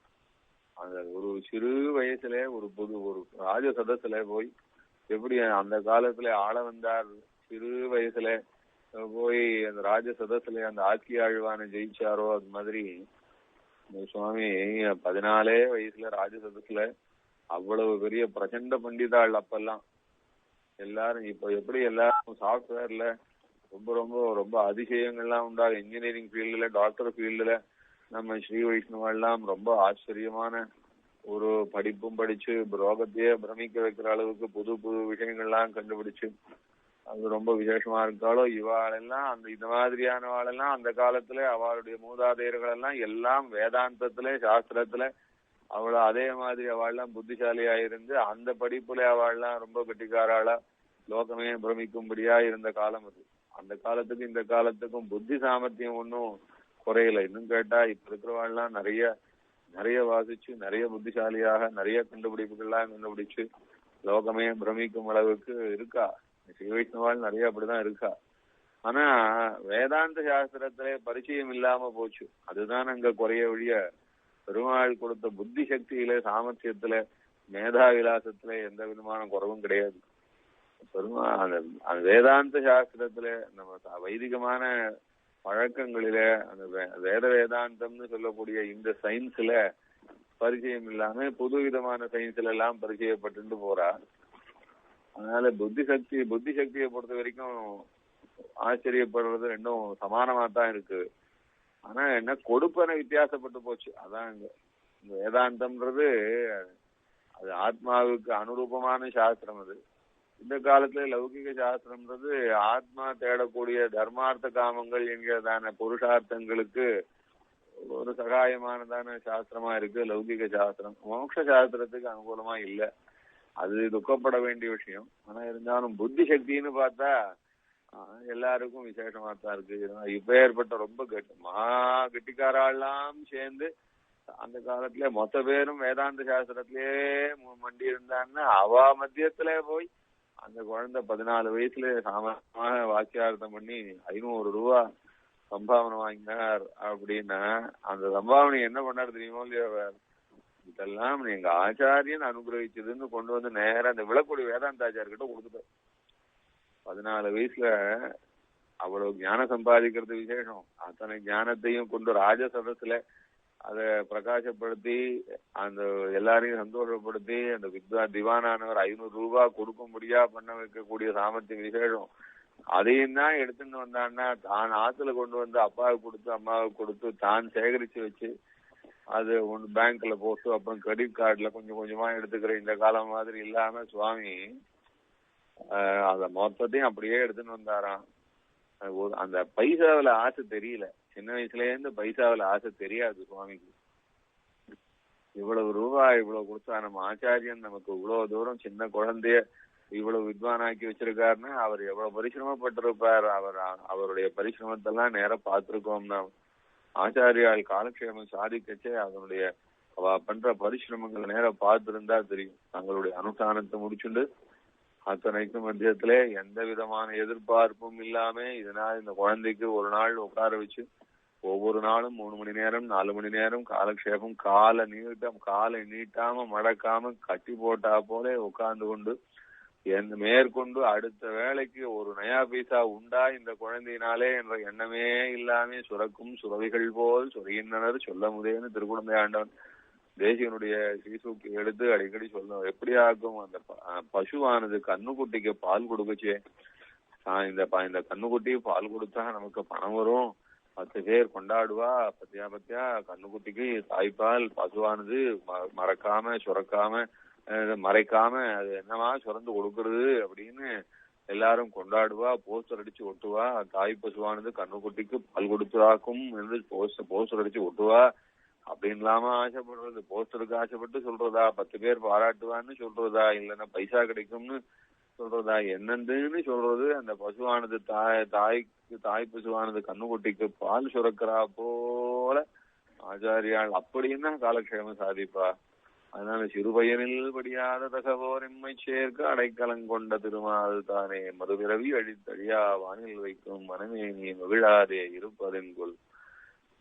Speaker 3: அந்த ஒரு சிறு வயசுல ஒரு ராஜ சதத்துல போய் எப்படி அந்த காலத்துல ஆள வந்தார், சிறு வயசுல போய் அந்த ராஜ சதத்துல அந்த ஆட்சி ஆழ்வான ஜெயிச்சாரோ அது மாதிரி சுவாமி 14 வயசுல ராஜ சதத்துல அவ்வளவு பெரிய பிரச்சண்ட பண்டிதாள். அப்பெல்லாம் எல்லாரும் இப்ப எப்படி எல்லாரும் சாஃப்ட்வேர்ல ரொம்ப ரொம்ப ரொம்ப அதிசயங்கள்லாம் உண்டாகும். இன்ஜினியரிங் ஃபீல்டுல, டாக்டர் ஃபீல்டுல நம்ம ஸ்ரீ வைஷ்ணவெல்லாம் ரொம்ப ஆச்சரியமான ஒரு படிப்பும் படிச்சு ரோகத்தையே பிரமிக்க வைக்கிற அளவுக்கு புது புது விஷயங்கள்லாம் கண்டுபிடிச்சு அது ரொம்ப விசேஷமா இருக்காளோ இவாளெல்லாம் இந்த மாதிரியான வாழெல்லாம் அந்த காலத்துல அவளுடைய மூதாதையர்கள் எல்லாம் வேதாந்தத்துல சாஸ்திரத்துல அவள அதே மாதிரி அவள்லாம் புத்திசாலியா இருந்து அந்த படிப்புல அவள்லாம் ரொம்ப கெட்டிக்காராளா லோகமே பிரமிக்கும்படியா இருந்த காலம் அது. அந்த காலத்துக்கும் இந்த காலத்துக்கும் புத்தி சாமர்த்தியம் ஒன்னும் குறையல. இன்னும் கேட்டா இப்ப இருக்கிறவாள்லாம் நிறைய வாசிச்சு நிறைய புத்திசாலியாக நிறைய கண்டுபிடிப்புகள்லாம் கண்டுபிடிச்சு லோகமே பிரமிக்கும் அளவுக்கு இருக்கா. ஸ்ரீ வைஷ்ணவாள் நிறைய அப்படிதான் இருக்கா. ஆனா வேதாந்த சாஸ்திரத்திலே பரிச்சயம் இல்லாம போச்சு. அதுதான் அங்க குறைய வழிய. பெருமாள் கொடுத்த புத்தி சக்தியில, சாமர்த்தியத்துல, மேதா விலாசத்துல எந்த விதமான குறவும் கிடையாது. அந்த வேதாந்த சாஸ்திரத்துல, நம்ம வைதிகமான பழக்கங்களில, அந்த வேத வேதாந்தம்னு சொல்லக்கூடிய இந்த சயின்ஸ்ல பரிச்சயம் இல்லாம புது விதமான சயின்ஸ்ல எல்லாம் பரிச்சயப்பட்டு போறா. அதனால புத்தி சக்தியை பொறுத்த வரைக்கும் ஆச்சரியப்படுறது ரெண்டும் சமானமா தான் இருக்கு. ஆனா என்ன கொடுப்பன வித்தியாசப்பட்டு போச்சு. அதான் இந்த வேதாந்தம்ன்றது அது ஆத்மாவுக்கு அனுரூபமான சாஸ்திரம். அது இந்த காலத்துல லௌகிக சாஸ்திரம்ன்றது ஆத்மா தேடக்கூடிய தர்மார்த்த காமங்கள் என்கிறதான புருஷார்த்தங்களுக்கு ஒரு சகாயமானதான சாஸ்திரமா இருக்கு லௌகிக சாஸ்திரம். மோட்ச சாஸ்திரத்துக்கு அனுகூலமா இல்லை. அது துக்கப்பட வேண்டிய விஷயம். ஆனா இருந்தாலும் புத்தி சக்தின்னு பார்த்தா எல்லாருக்கும் விசேஷமா தான் இருக்கு. இப்ப ஏற்பட்ட ரொம்ப மகா கெட்டிக்காரெல்லாம் சேர்ந்து அந்த காலத்துல மொத்த பேரும் வேதாந்த சாஸ்திரத்திலேயே மண்டி இருந்தான்னா அவ மத்தியத்துல போய் அந்த குழந்தை 14 வயசுல சாமானியமாக வாக்கியார்த்தம் பண்ணி 500 ரூபா சம்பாவனை வாங்கினார் அப்படின்னா அந்த சம்பாவனை என்ன பண்ணாரு தெரியுமோ இல்லையோ? இதெல்லாம் எங்க ஆச்சாரியன் அனுகிரகிச்சதுன்னு கொண்டு வந்து நேரம் அந்த விளக்குடி வேதாந்தாச்சாரியர்கிட்ட கொடுத்துட்டார். 14 வயசுல அவ்வளவு ஞானம் சம்பாதிக்கிறது விசேஷம். அத்தனை ஞானத்தையும் கொண்டு ராஜசதத்துல அதை பிரகாசப்படுத்தி அந்த எல்லாரையும் சந்தோஷப்படுத்தி அந்த திவானானவர் 500 ரூபாய் கொடுக்க முடியா பண்ண வைக்கக்கூடிய சாமர்த்தியம் விசேஷம். அதையும் தான் எடுத்துட்டு வந்தான்னா தான் ஆத்துல கொண்டு வந்து அப்பாவுக்கு கொடுத்து அம்மாவுக்கு கொடுத்து தான் சேகரிச்சு வச்சு அது ஒன்று பேங்க்ல போட்டு அப்புறம் கிரெடிட் கார்டுல கொஞ்சம் கொஞ்சமா எடுத்துக்கிற இந்த காலம் மாதிரி இல்லாம சுவாமி அத மொத்தத்தையும் அப்படியே எடுத்துன்னு வந்தாராம். அந்த பைசாவில ஆசை தெரியல. சின்ன வயசுல இருந்து பைசாவில ஆசை தெரியாது சுவாமிக்கு. இவ்வளவு ரூபாய் இவ்வளவு கொடுத்தா நம்ம ஆச்சாரியன் நமக்கு இவ்வளவு தூரம் சின்ன குழந்தைய இவ்வளவு வித்வானாக்கி வச்சிருக்காருன்னா அவர் எவ்வளவு பரிசிரமப்பட்டிருப்பார். அவருடைய பரிசிரமத்தெல்லாம் நேரம் பார்த்திருக்கோம்னா ஆச்சாரியால் காலக்ஷேமம் சாதிக்கச்சே அதனுடைய அவ பண்ற பரிசிரமங்கள் நேரம் பார்த்திருந்தா தெரியும். தங்களுடைய அனுஷ்டானத்தை முடிச்சுண்டு அத்தனைக்கும் மத்தியத்திலே எந்த விதமான எதிர்பார்ப்பும் இல்லாம இதனால் இந்த குழந்தைக்கு ஒரு நாள் உட்கார வச்சு ஒவ்வொரு நாளும் 3 மணி நேரம் 4 மணி நேரம் காலக்ஷேபம் காலை நீட்டாம மடக்காம கட்டி போட்டா போல உட்கார்ந்து கொண்டு மேற்கொண்டு அடுத்த வேலைக்கு ஒரு நயா பைசா உண்டா இந்த குழந்தையினாலே என்ற எண்ணமே இல்லாமே சுரக்கும் சுரவிகள் போல் சொரியின்றனர் சொல்ல முதேன்னு திருக்குழந்தை ஆண்டவன் தேசியனுடைய ஸ்ரீசூக்கி எடுத்து அடிக்கடி சொல்லும். எப்படி ஆகும் அந்த பசுவானது கண்ணுக்குட்டிக்கு பால் கொடுக்குச்சே, இந்த கண்ணுக்குட்டி பால் கொடுத்தா நமக்கு பணம் வரும், 10 பேர் கொண்டாடுவா, பத்தியா கண்ணுக்குட்டிக்கு தாய்ப்பால் பசுவானது மறக்காம சுரக்காம மறைக்காம அது என்னவா சுரந்து கொடுக்கறது அப்படின்னு எல்லாரும் கொண்டாடுவா, போஸ்டர் அடிச்சு ஒட்டுவா. தாய் பசுவானது கண்ணுக்குட்டிக்கு பால் கொடுத்துராக்கும் என்று போஸ்டர் அடிச்சு ஒட்டுவா. அப்படின்லாம ஆசைப்படுறது, போஸ்டருக்கு ஆசைப்பட்டு சொல்றதா, 10 பேர் பாராட்டுவான்னு சொல்றதா, இல்லைன்னா பைசா கிடைக்கும்னு சொல்றதா, என்னன்னு சொல்றது. அந்த பசுவானது தாய் பசுவானது கண்ணுக்குட்டிக்கு பால் சுரக்கிறா போல ஆச்சாரியால் அப்படின்னா காலக்ஷேமம் சாதிப்பா. அதனால சிறுபயனில் படியாத தகவோர் எம்மை சேர்க்க அடைக்கலங்கொண்ட திருமால் தானே மறுபிறவி அழித்தழியா வானில் வைக்கும் மனமே நீ மகிழாதே இருப்பதென்கொள்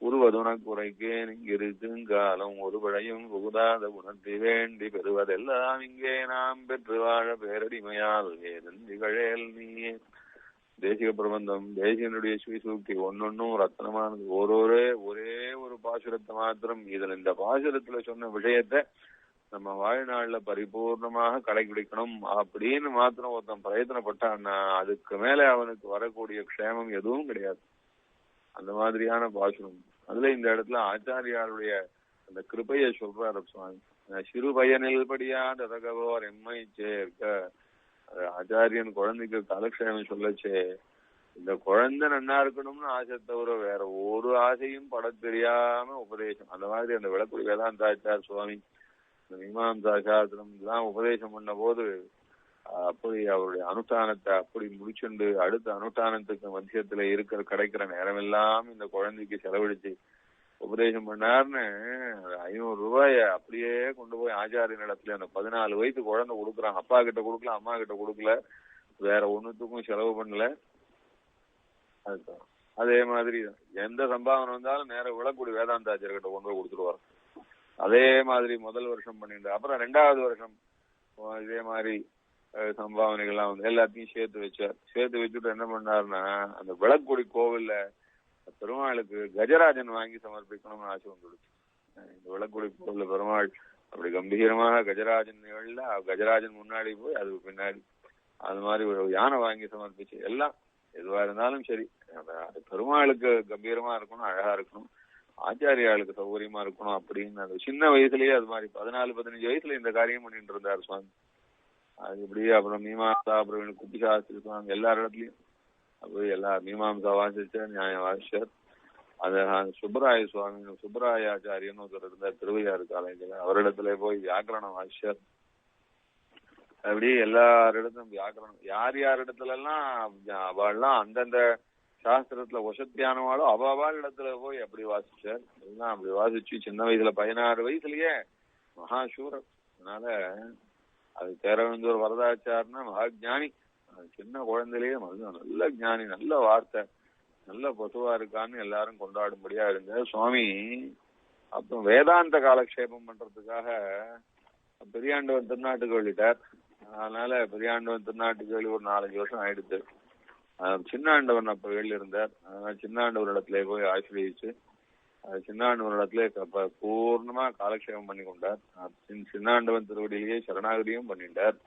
Speaker 3: உருவதுனக்குறைக்கேன் இங்கிருக்குங்காலம் ஒரு பழையும் புகுதாத குணத்தை வேண்டி பெறுவதெல்லாம் இங்கே நாம் பெற்று வாழ பேரடிமையால் ஏதந்திகழேல் நீயே. தேசிக பிரபந்தம் தேசியனுடைய ஸ்ரீசூக்தி ஒன்னொன்னும் ரத்னமானது. ஒரே ஒரு பாசுரத்தை மாத்திரம் இதுல இந்த பாசுரத்துல சொன்ன விஷயத்த நம்ம வாழ்நாள்ல பரிபூர்ணமாக கடைபிடிக்கணும் அப்படின்னு மாத்திரம் ஒருத்தன் பிரயத்தனப்பட்டான்னா அதுக்கு மேல அவனுக்கு வரக்கூடிய க்ஷேமம் எதுவும் கிடையாது. அந்த மாதிரியான பாசுரம். அதுல இந்த இடத்துல ஆச்சாரியாருடைய அந்த கிருபையை சொல்றாரு சுவாமி. சிறு பயனில் படியாத தகவோர் எம்மை சேர்க்க. ஆச்சாரியன் குழந்தைக்கு காலக்ஷேமம் சொல்லச்சே இந்த குழந்தை நன்னா இருக்கணும்னு ஆசை தவிர வேற ஒரு ஆசையும் பட தெரியாம உபதேசம். அந்த மாதிரி அந்த விளக்குடி வேதாந்தாச்சார் சுவாமி இந்த மீமாம்சா சாஸ்திரம் எல்லாம் உபதேசம் பண்ண போது அப்படி அவருடைய அனுஷ்டானத்தை அப்படி முடிச்சுண்டு அடுத்த அனுஷ்டானத்துக்கு மத்தியத்துல கிடைக்கிற நேரம் எல்லாம் இந்த குழந்தைக்கு செலவழிச்சு உபதேசம் பண்ணாருன்னு 500 ரூபாய அப்படியே கொண்டு போய் ஆச்சாரிய இடத்துல அந்த 14 வயசு குழந்தை கொடுக்குறான். அப்பா கிட்ட கொடுக்கல, அம்மா கிட்ட கொடுக்கல, வேற ஒண்ணுத்துக்கும் செலவு பண்ணல. அதே மாதிரி எந்த சம்பாவனை வந்தாலும் நேரம் விளக்குடி வேதாந்தாச்சாரியர்கிட்ட கொண்டு போய் கொடுத்துருவார். அதே மாதிரி முதல் வருஷம் பண்ணிட்டு அப்புறம் 2வது வருஷம் இதே மாதிரி சம்பாவனைகள்லாம் வந்து எல்லாத்தையும் சேர்த்து வச்சுட்டு என்ன பண்ணாருன்னா, அந்த விளக்குடி கோவில்ல பெருமாளுக்கு கஜராஜன் வாங்கி சமர்ப்பிக்கணும்னு ஆசை வந்துடுச்சு. இந்த விளக்குடி கோவில்ல பெருமாள் அப்படி கம்பீரமாக கஜராஜன் முன்னாடி போய் அதுக்கு பின்னாடி அது மாதிரி ஒரு யானை வாங்கி சமர்ப்பிச்சு எல்லாம் எதுவா இருந்தாலும் சரி பெருமாளுக்கு கம்பீரமா இருக்கணும், அழகா இருக்கணும், ஆச்சாரியாளுக்கு சௌகரியமா இருக்கணும் அப்படின்னு அது சின்ன வயசுலயே அது மாதிரி 14-15 வயசுல இந்த காரியம் பண்ணிட்டு இருந்தார் சுவாமி. அது இப்படி அப்புறம் மீமாம்சா, அப்புறம் குட்டி சாஸ்திரி சுவாமி எல்லா இடத்துலயும் அப்படி எல்லா மீமாம்சா வாசிச்சார், நியாயம் வாசிச்சார். அது சுப்பராய சுவாமி சுப்பராயாச்சாரியன்னு ஒருத்தர் இருந்தார் திருவையாறு காலேஜில், அவரிடத்துல போய் வியாக்கரணம் வாசிச்சார். அப்படி எல்லாரிடத்தும் வியாக்கரணம் யார் இடத்துல எல்லாம் அவள்லாம் அந்தந்த சாஸ்திரத்துல வசத்தியானவாளோ அவள் இடத்துல போய் அப்படி வாசிச்சார். எல்லாம் அப்படி வாசிச்சு சின்ன வயசுல 16 வயசுலயே மகாசூரர். அதனால அது தேரவந்தூர் வரதாச்சார்னா மகாஜானி. சின்ன குழந்தையிலேயே நல்ல ஜானி, நல்ல வார்த்தை, நல்ல பசுவா இருக்கான்னு எல்லாரும் கொண்டாடும்படியா இருந்த சுவாமி. அப்புறம் வேதாந்த காலக்ஷேபம் பண்றதுக்காக பெரியாண்டவன் திருநாட்டுக்கு வெளியிட்டார். அதனால பெரியாண்டவன் திருநாட்டுக்கு வெளி ஒரு 4-5 வருஷம் ஆயிடுச்சு. சின்னாண்டவன் அப்ப வெளில இருந்தார். அதனால சின்னாண்டவர் இடத்துல போய் ஆசிரியச்சு சின்னாண்டவன் இடத்துல பூர்ணமா காலக்ஷேபம் பண்ணி கொண்டார். சின்னாண்டவன் திருவடியிலேயே சரணாகதியும் பண்ணிட்டார்.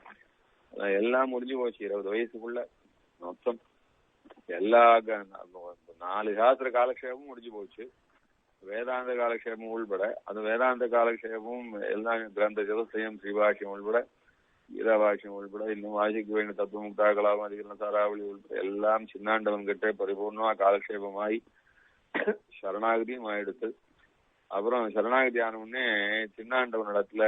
Speaker 3: எல்லாம் முடிஞ்சு போச்சு 20 வயசுக்குள்ள. மொத்தம் எல்லா 4 சாஸ்திர காலக்ஷேபமும் முடிஞ்சு போச்சு. வேதாந்த காலக்ஷேபம் உள்பட அது வேதாந்த காலக்ஷேபமும் எல்லாம் கிரந்த ஜபசயம் ஸ்ரீபாஷ்யம் உள்பட கீதாபாஷ்யம் உள்பட இன்னும் வாசிக்க வேண்டிய தத்துவமுக்தா கலாம் அதிகரண சாராவளி உள்பட எல்லாம் சின்னாண்டவன் கிட்ட பரிபூர்ணமா காலக்ஷேபமாயி சரணாகதியும் ஆயிடுத்து. அப்புறம் சரணாகதி ஆன உடனே சின்னாண்டவன் இடத்துல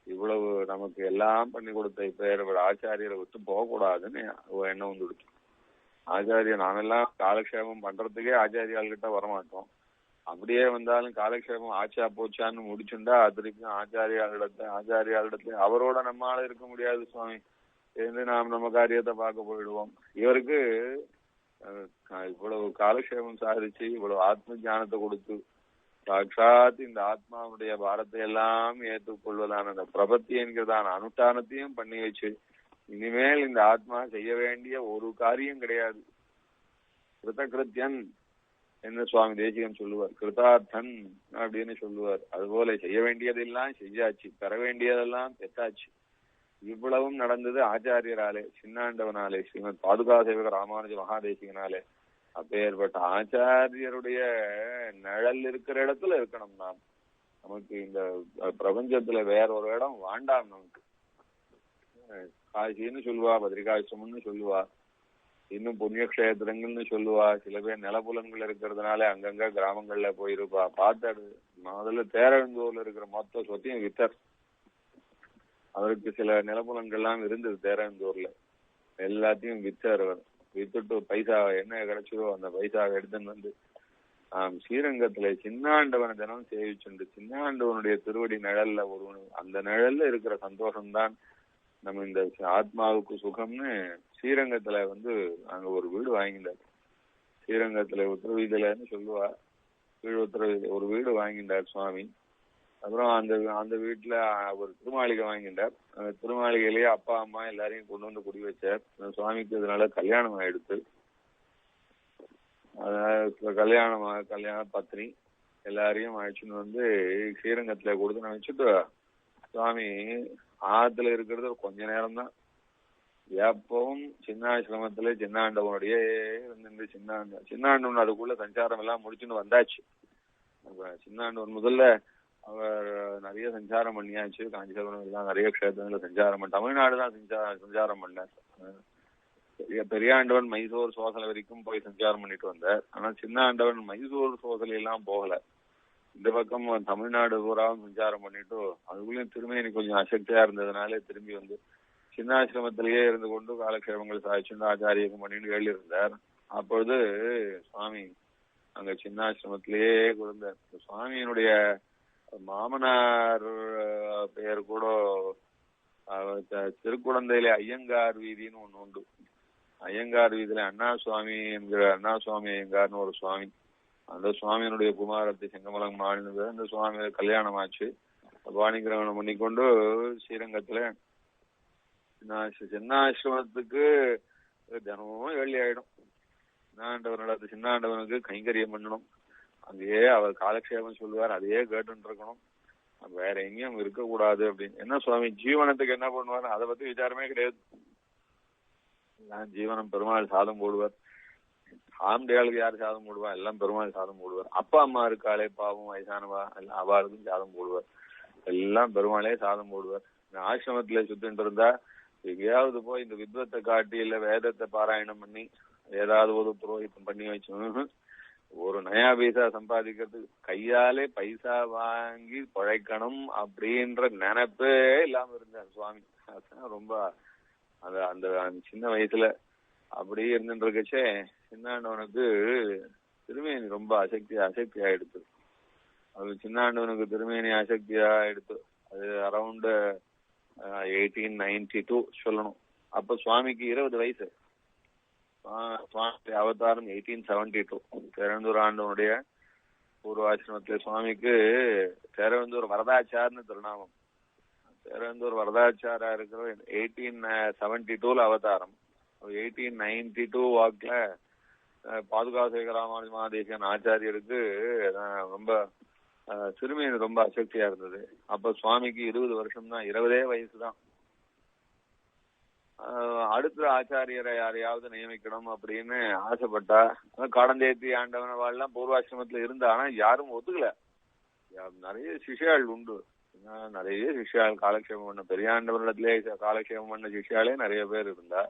Speaker 3: இவ்வளவு நமக்கு எல்லாம் பண்ணி கொடுத்த இப்ப ஆச்சாரியரை விட்டு போகக்கூடாதுன்னு எண்ணம் வந்து கொடுத்து. ஆச்சாரியர் நாமெல்லாம் காலக்ஷேபம் பண்றதுக்கே ஆச்சாரியாள்கிட்ட வரமாட்டோம். அப்படியே வந்தாலும் காலக்ஷேபம் ஆச்சா போச்சான்னு முடிச்சுண்டா திருப்பியும் ஆச்சாரியாளிடத்துல அவரோட நம்மளால இருக்க முடியாது சுவாமி, நாம் நம்ம காரியத்தை பார்க்க போயிடுவோம். இவருக்கு இவ்வளவு காலக்ஷேபம் சாதிச்சு இவ்வளவு ஆத்ம ஞானத்தை கொடுத்து சாட்சாத் இந்த ஆத்மாவுடைய பாரத்தை எல்லாம் ஏற்றுக்கொள்வதான அந்த பிரபத்தி என்கிறதான அனுஷ்டானத்தையும் பண்ணி வச்சு இனிமேல் இந்த ஆத்மா செய்ய வேண்டிய ஒரு காரியம் கிடையாது. கிருதகிருத்தியன் என்று சுவாமி தேசிகன் சொல்லுவார், கிருதார்த்தன் அப்படின்னு சொல்லுவார். அதுபோல செய்ய வேண்டியதெல்லாம் செய்யாச்சு, பெற வேண்டியதெல்லாம் பெற்றாச்சு. இவ்வளவும் நடந்தது ஆச்சாரியராலே, சின்னாண்டவனாலே, ஸ்ரீமத் பாதுகா சேவக ராமானுஜ மகாதேசிகனாலே. அப்பேற்பட்ட ஆச்சாரியருடைய நிழல் இருக்கிற இடத்துல இருக்கணும். நாம் நமக்கு இந்த பிரபஞ்சத்துல வேற ஒரு இடம் வேண்டாம். நமக்கு காசின்னு சொல்லுவா, பத்ரிகாசிரமம்னு சொல்லுவா, இன்னும் புண்ணியக்ஷேத்திரங்கள்னு சொல்லுவா. சில பேர் நிலப்புலன்கள் இருக்கிறதுனால அங்கங்க கிராமங்கள்ல போயிருப்பா. பார்த்தாடு முதல்ல தேரவந்தூர்ல இருக்கிற மொத்த சொத்தையும் வித்தர். அவருக்கு சில நிலப்புலன்கள்லாம் இருந்தது தேரவந்தூர்ல, எல்லாத்தையும் வித்தார். அவர் வித்துட்டு பைசா என்ன கிடைச்சதோ அந்த பைசாவை எடுத்துன்னு வந்து ஸ்ரீரங்கத்துல சின்னாண்டவனை தினம் சேவிச்சுண்டு சின்னாண்டவனுடைய திருவடி நிழல்ல அந்த நிழல்ல இருக்கிற சந்தோஷம்தான் நம்ம இந்த ஆத்மாவுக்கு சுகம்னு ஸ்ரீரங்கத்துல அங்க ஒரு வீடு வாங்கிட்டார். ஸ்ரீரங்கத்துல உத்தரவீதியிலன்னு சொல்லுவா, கீழ் உத்தரவீதி ஒரு வீடு வாங்கிட்டார் சுவாமி. அப்புறம் அந்த வீட்டுல ஒரு திருமாளிகை வாங்கிட்டார். அந்த திருமாளிகையிலேயே அப்பா அம்மா எல்லாரையும் கொண்டு வந்து குடி வச்சார். சுவாமிக்கு இதனால கல்யாணம் ஆயிடுத்து. கல்யாண பத்னி எல்லாரையும் அழைச்சுன்னு ஸ்ரீரங்கத்துல கொடுத்து நான் வச்சுட்டு சுவாமி ஆத்துல இருக்கிறது கொஞ்ச நேரம் தான். எப்பவும் சின்னாசிரமத்துல சின்னாண்டவனுடைய சின்னாண்டவன் அதுக்குள்ள சஞ்சாரம் எல்லாம் முடிச்சுன்னு வந்தாச்சு. சின்னாண்டவன் முதல்ல அவர் நிறைய சஞ்சாரம் பண்ணியாச்சு. காஞ்சிபுரம் எல்லாம் நிறைய க்ஷேத்திரங்கள சஞ்சாரம் பண்ண, தமிழ்நாடுதான் சஞ்சாரம் பண்ணார். பெரியாண்டவன் மைசூர் சோசலை வரைக்கும் போய் சஞ்சாரம் பண்ணிட்டு வந்தார். ஆனா சின்னாண்டவன் மைசூர் சோசலை எல்லாம் போகல. இந்த பக்கம் தமிழ்நாடு பூராவும் சஞ்சாரம் பண்ணிட்டு அதுக்குள்ளயும் திரும்பி கொஞ்சம் அசக்தியா இருந்ததுனால திரும்பி சின்னாசிரமத்திலேயே இருந்து கொண்டு காலக்ஷேபங்கள் சாதிச்சுண்டு ஆச்சாரியம் பண்ணிட்டு எழுதியிருந்தார். அப்பொழுது சுவாமி அங்க சின்னாசிரமத்திலேயே கொடுத்தார். சுவாமியினுடைய மாமனார் பெயர் கூட திருக்குழந்தையில ஐயங்கார் வீதின்னு ஒண்ணு உண்டு. ஐயங்கார் வீதியில அண்ணா சுவாமி என்கிற அண்ணா சுவாமி ஐயங்கார்னு ஒரு சுவாமி, அந்த சுவாமியினுடைய குமாரத்தை செங்கமலம் மாநில அந்த சுவாமி கல்யாணம் ஆச்சு. வாணிகிரகணம் பண்ணிக்கொண்டு ஸ்ரீரங்கத்துல சின்னாசிரமத்துக்கு தினமும் வெள்ளி ஆயிடும். சின்னாண்டவன் சின்னாண்டவனுக்கு கைங்கரியம் பண்ணணும், அங்கேயே அவர் காலக்ஷேபம் சொல்லுவார், அதையே கேட்டுட்டு இருக்கணும், வேற எங்கேயும் இருக்கக்கூடாது அப்படின்னு. என்ன சுவாமி ஜீவனத்துக்கு என்ன பண்ணுவார், அதை பத்தி விசாரமே கிடையாது. ஜீவனம் பெருமாள் சாதம் போடுவார், ஆம்படியாளுக்கு யாரு சாதம் போடுவா, எல்லாம் பெருமாள் சாதம் போடுவார். அப்பா அம்மா இருக்காளே பாவம் வயசானவா, எல்லாம் அவளுக்கும் சாதம் போடுவார், எல்லாம் பெருமாளே சாதம் போடுவார். ஆசிரமத்துல சுத்திட்டு இருந்தா எங்கேயாவது போய் இந்த வித்வத்தை காட்டி இல்ல வேதத்தை பாராயணம் பண்ணி ஏதாவது ஒரு புரோகிதம் பண்ணி வச்சு ஒரு நயா பைசா சம்பாதிக்கிறதுக்கு கையாலே பைசா வாங்கி பழைக்கணும் அப்படின்ற நினைப்பே இல்லாம இருந்தார் சுவாமி. ரொம்ப அந்த அந்த சின்ன வயசுல அப்படி இருந்துட்டு இருக்கச்சே சின்னாண்டவனுக்கு திருமேனி ரொம்ப அசக்தி ஆயிடுத்து. அது சின்னாண்டவனுக்கு திருமேனி அசக்தியா எடுத்து அது அரௌண்ட் 1892 சொல்லணும். அப்ப சுவாமிக்கு 20 வயசு. சுவாமி அவதாரம் 1872. தேரவந்தூர் ஆண்டவனுடைய பூர்வாசிரமத்திலே சுவாமிக்கு தேரவந்தூர் வரதாச்சார்னு திருநாமம். தேரவந்தூர் வரதாச்சாரா இருக்கிற 1872 அவதாரம். 1892 வாக்குல பாதுகாசேகராமானுஜ மகாதேசிகன் ஆச்சாரியருக்கு ரொம்ப சிறுமியின் ரொம்ப அசக்தியா இருந்தது. அப்ப சுவாமிக்கு 20 வருஷம் தான், 20 வயசு தான். அடுத்த ஆச்சாரியரை யாரையாவது நியமிக்கணும் அப்படின்னு ஆசைப்பட்டா, காடந்தேத்தி ஆண்டவன வாழ்லாம் பூர்வாசிரமத்துல இருந்தா, ஆனா யாரும் ஒத்துக்கல. நிறைய சிஷ்யாள் உண்டு, நிறைய சிஷ்யாள் காலக்ஷேபம் பண்ண, பெரியாண்டவனிடத்திலே காலக்ஷேபம் பண்ண சிஷ்யாலே நிறைய பேர் இருந்தா,